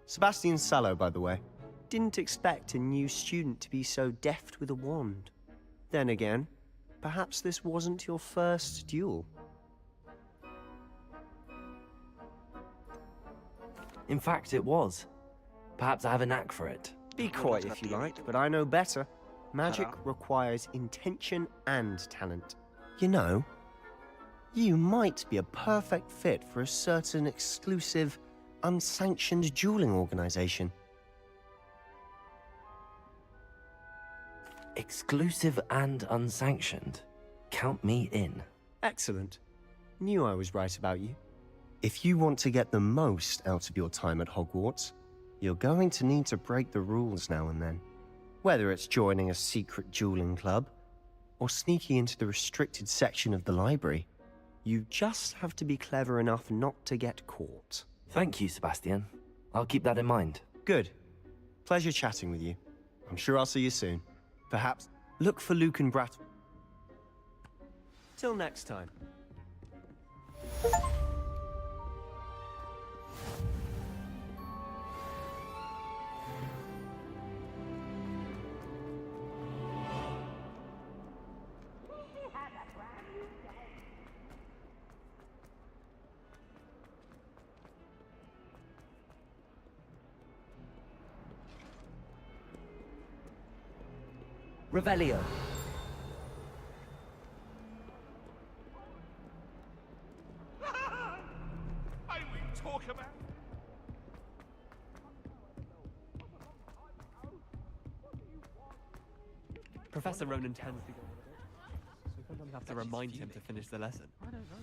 Sebastian Sallow, by the way. Didn't expect a new student to be so deft with a wand. Then again, perhaps this wasn't your first duel. In fact, it was. Perhaps I have a knack for it. Be quiet if you like, but I know better. Magic requires intention and talent. You know, you might be a perfect fit for a certain exclusive, unsanctioned dueling organization. Exclusive and unsanctioned. Count me in. Excellent. Knew I was right about you. If you want to get the most out of your time at Hogwarts, You're going to need to break the rules now and then. Whether it's joining a secret dueling club, or sneaking into the restricted section of the library. You just have to be clever enough not to get caught. Thank you, Sebastian. I'll keep that in mind. Good. Pleasure chatting with you. I'm sure I'll see you soon. Perhaps look for Luke and Brat. Till next time. Revelio. I will talk about. Professor Ronan tends to go on a bit, so sometimes have to remind him to finish the lesson. I don't know.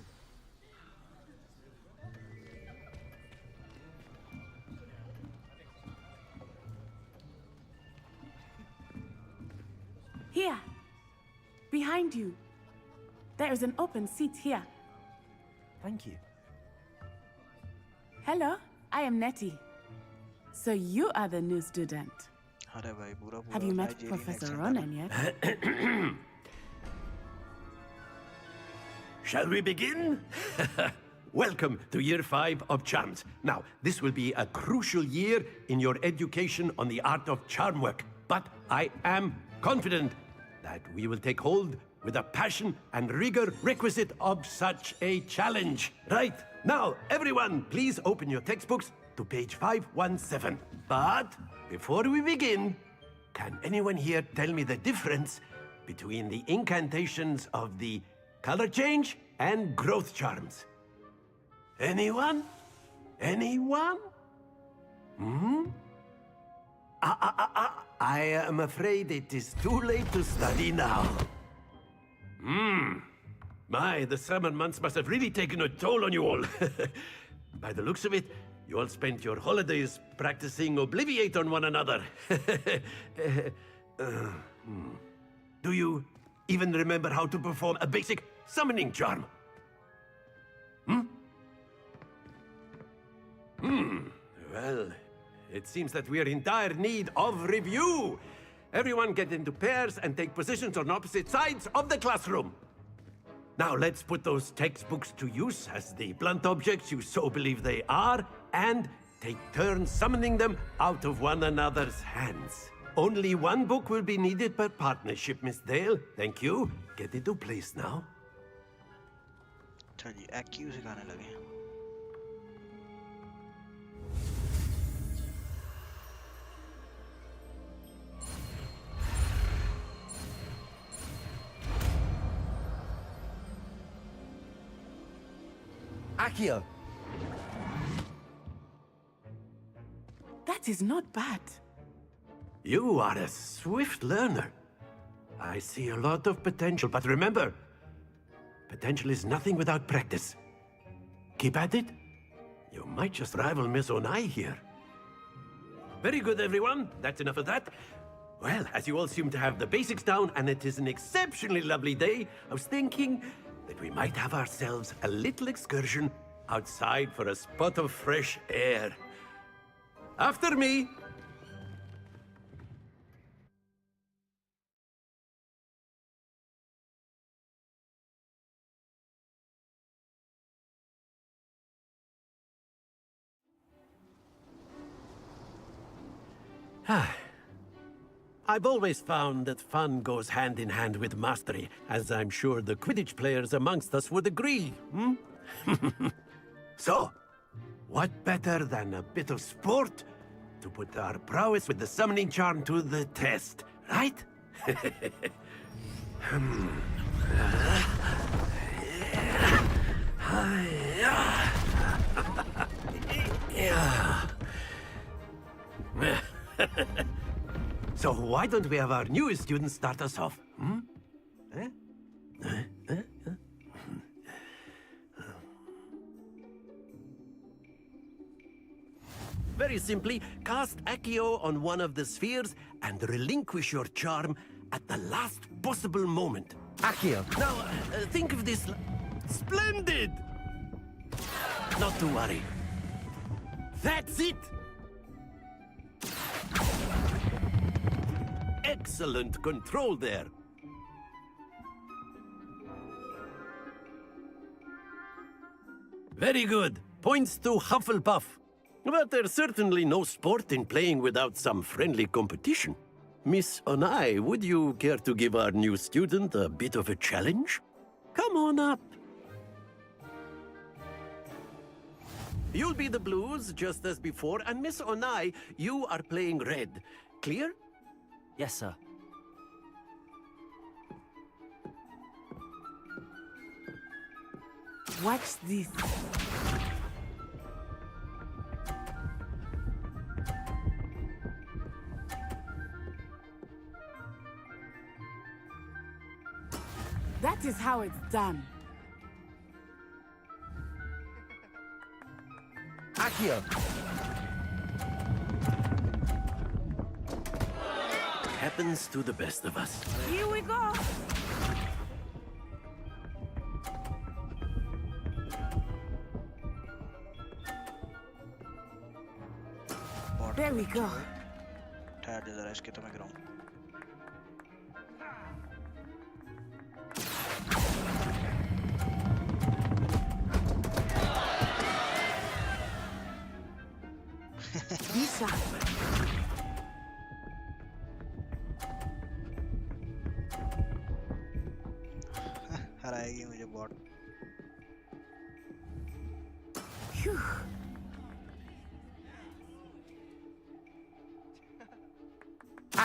Here! Behind you. There is an open seat here. Thank you. Hello, I am Nettie. So you are the new student. Have you met Professor Ronan yet? Shall we begin? Welcome to Year 5 of Charms. Now, this will be a crucial year in your education on the art of charm work, but I am confident that we will take hold with the passion and rigor requisite of such a challenge. Right, now, everyone, please open your textbooks to page 517. But before we begin, can anyone here tell me the difference between the incantations of the color change and growth charms? Anyone? Anyone? I am afraid it is too late to study now. My, the summer months must have really taken a toll on you all. By the looks of it, you all spent your holidays practicing Obliviate on one another. Do you even remember how to perform a basic summoning charm? Well, it seems that we are in dire need of review. Everyone get into pairs and take positions on opposite sides of the classroom. Now let's put those textbooks to use as the blunt objects you so believe they are, and take turns summoning them out of one another's hands. Only one book will be needed per partnership, Miss Dale. Thank you. Get into place now. चलिए acute सिखाने लगे Accio! That is not bad. You are a swift learner. I see a lot of potential, but remember, potential is nothing without practice. Keep at it. You might just rival Miss Onai here. Very good, everyone. That's enough of that. Well, as you all seem to have the basics down, and it is an exceptionally lovely day, I was thinking that we might have ourselves a little excursion outside for a spot of fresh air. After me! I've always found that fun goes hand in hand with mastery, as I'm sure the Quidditch players amongst us would agree, So, what better than a bit of sport to put our prowess with the summoning charm to the test, right? So why don't we have our newest student start us off? Very simply, cast Accio on one of the spheres and relinquish your charm at the last possible moment. Accio! Now, think of this... Splendid! Not to worry. That's it! Excellent control there. Very good. Points to Hufflepuff. But there's certainly no sport in playing without some friendly competition. Miss Onai, would you care to give our new student a bit of a challenge? Come on up. You'll be the blues, just as before, and Miss Onai, you are playing red. Clear? Yes, sir. Watch this. That is how it's done. Accio! Happens to the best of us. Here we go. There we go. ठहर जा जरा इसके तो मैं गिराऊं. Lisa. हराएगी मुझे bot.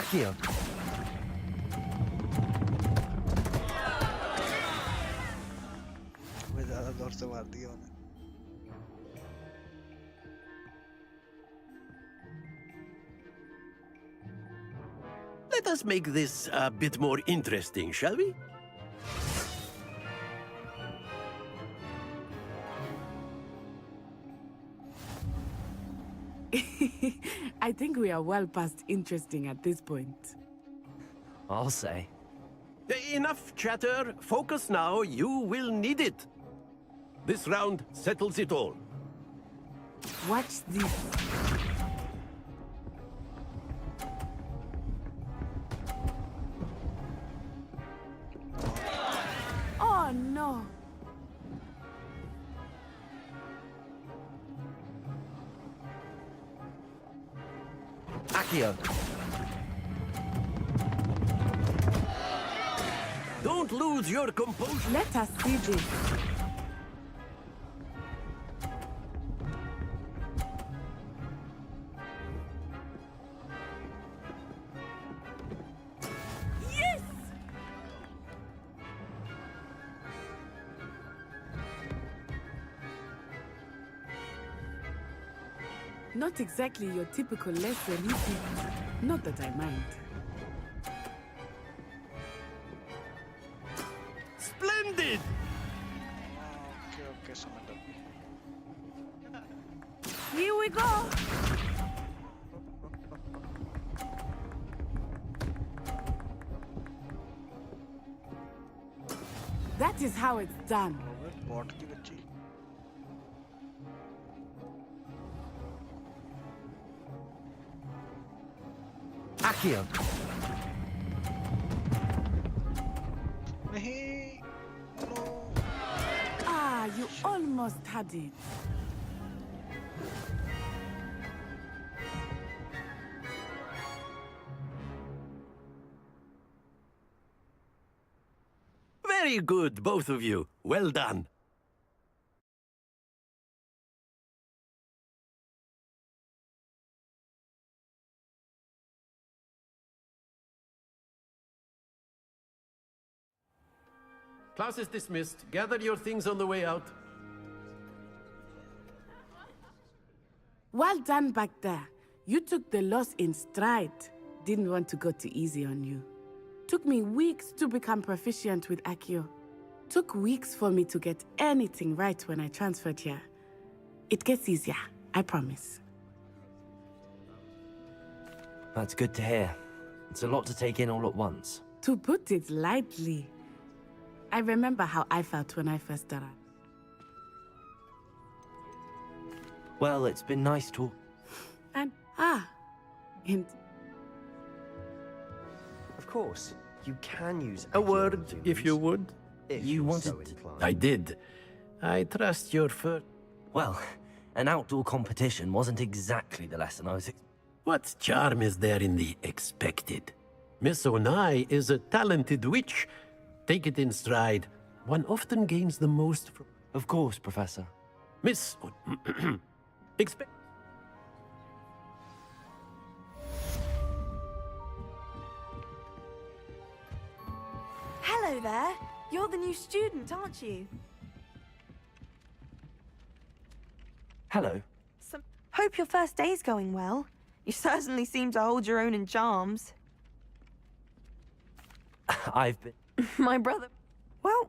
Accio! मैं ज़्यादा जोर से मार दिया उन्हें. Let us make this a bit more interesting, shall we? I think we are well past interesting at this point. I'll say. Enough chatter. Focus now. You will need it. This round settles it all. Watch this. Oh no. Accio! Don't lose your composure. Let us see this. Yes! Not exactly your typical lesson, is it? Not that I mind. Splendid! Okay, समझ लो. Here we go! That is how it's done. बॉट की बच्ची. Accio! नहीं. No. Ah, you almost had it. Very good, both of you. Well done. Class is dismissed. Gather your things on the way out. Well done back there. You took the loss in stride. Didn't want to go too easy on you. Took me weeks to become proficient with Accio. Took weeks for me to get anything right when I transferred here. It gets easier, I promise. That's good to hear. It's a lot to take in all at once. To put it lightly, I remember how I felt when I first arrived. Well, it's been nice to... And, and... Of course, you can use A word, if you would. If You you're wanted so to- inclined. I did. I trust your first... Well, an outdoor competition wasn't exactly the lesson I was... What charm is there in the expected? Miss Onai is a talented witch. Take it in stride. One often gains the most from... Of course, Professor. Miss... expect... Hello there. You're the new student, aren't you? Hello. Hope your first day's going well. You certainly seem to hold your own in charms. I've been... My brother... Well...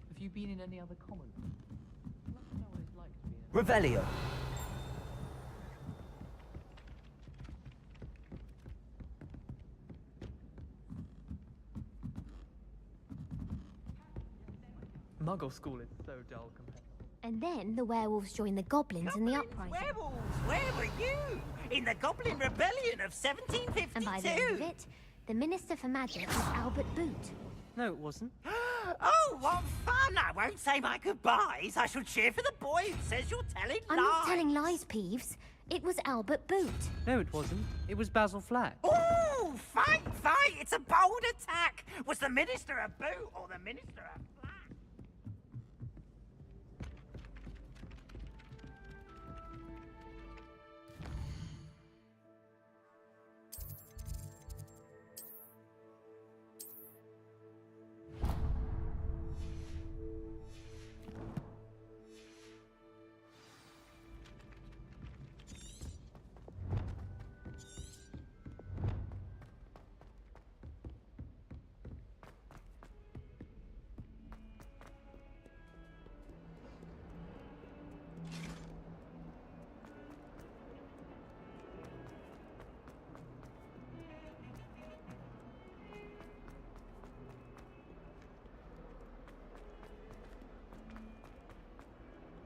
Have you been in any other commons? I'd love to know what it's like to be in Revelio. Muggle school is so dull compared. And then the werewolves join the goblins in the uprising. Werewolves, where were you? In the Goblin Rebellion of 1752. And by the end of it, the Minister for Magic was Albert Boot. No, it wasn't. Oh, what fun! I won't say my goodbyes. I shall cheer for the boy who says you're telling I'm lies. not telling lies, Peeves. It was Albert Boot. No, it wasn't. It was Basil Flack. Oh, fight, fight! It's a bold attack. Was the Minister a boot or the Minister a flack?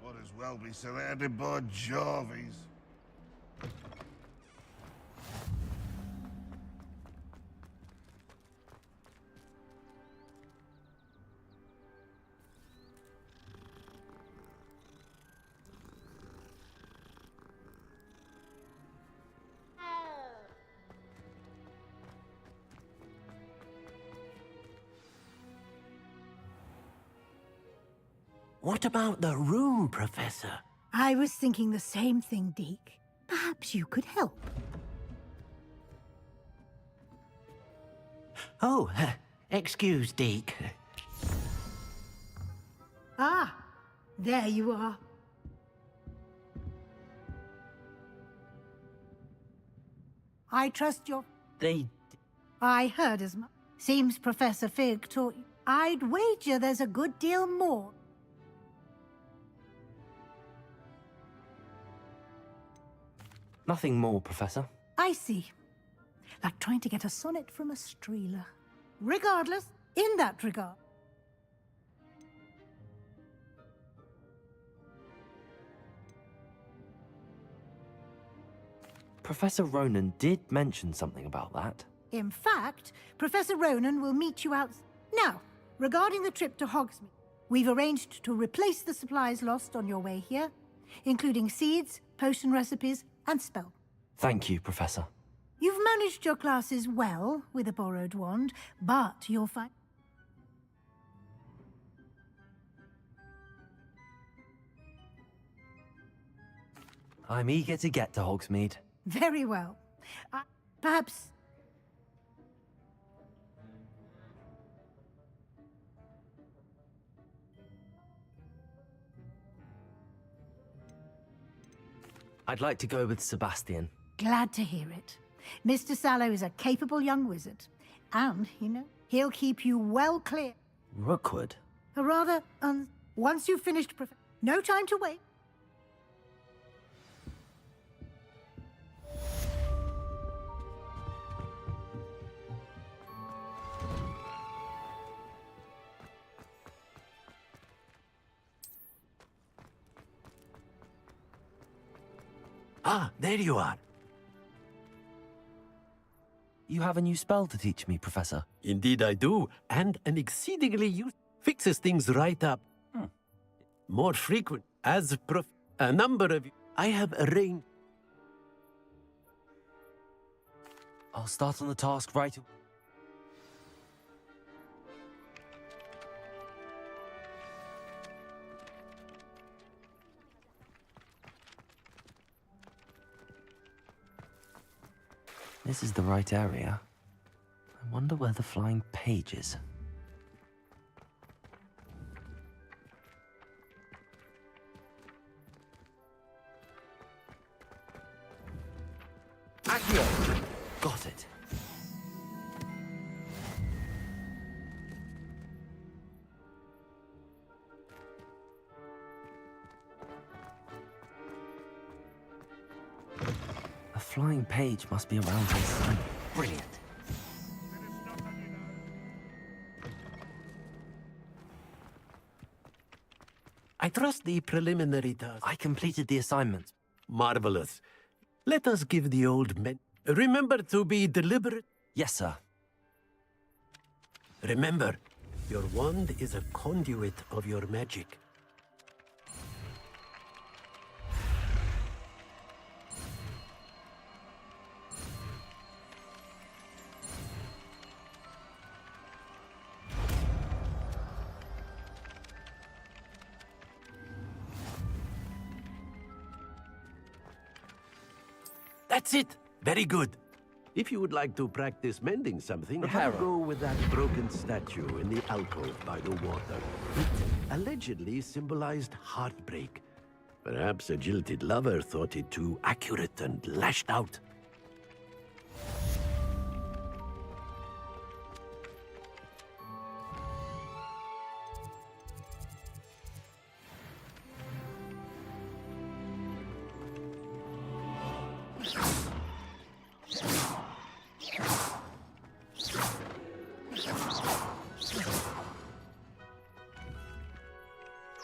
Might as well be surrounded by Jarvies. What about the room, Professor? I was thinking the same thing, Deke. Perhaps you could help. Oh, excuse, Deke. Ah, there you are. I trust your... I heard as much. Seems Professor Fig taught you. I'd wager there's a good deal more. Nothing more, Professor. I see. Like trying to get a sonnet from a streeler. Regardless, in that regard. Professor Ronan did mention something about that. In fact, Professor Ronan will meet you out... Now, regarding the trip to Hogsmeade, we've arranged to replace the supplies lost on your way here, including seeds, potion recipes, and spell. Thank you, Professor. You've managed your classes well with a borrowed wand, but you'll find... I'm eager to get to Hogsmeade. Very well. Perhaps... I'd like to go with Sebastian. Glad to hear it. Mr. Sallow is a capable young wizard. And, you know, He'll keep you well clear. Rookwood? Or rather, once you've finished no time to wait. Ah, there you are. You have a new spell to teach me, Professor. Indeed I do, and an exceedingly useful. Fixes things right up. More frequent, as a number of you. I have arranged. I'll start on the task right away. This is the right area. I wonder where the flying page is. Accio! Got it. A flying page must be around here somewhere. Brilliant. I trust the preliminary task. I completed the assignment. Marvelous. Let us give the old men. Remember to be deliberate. Yes, sir. Remember, your wand is a conduit of your magic. That's it! Very good. If you would like to practice mending something, have a go with that broken statue in the alcove by the water. It allegedly symbolized heartbreak. Perhaps a jilted lover thought it too accurate and lashed out.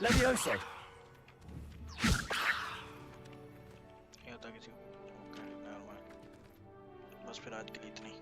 Levioso! क्या होता किसी को? Okay, never mind. बस फिर आज के लिए इतना ही.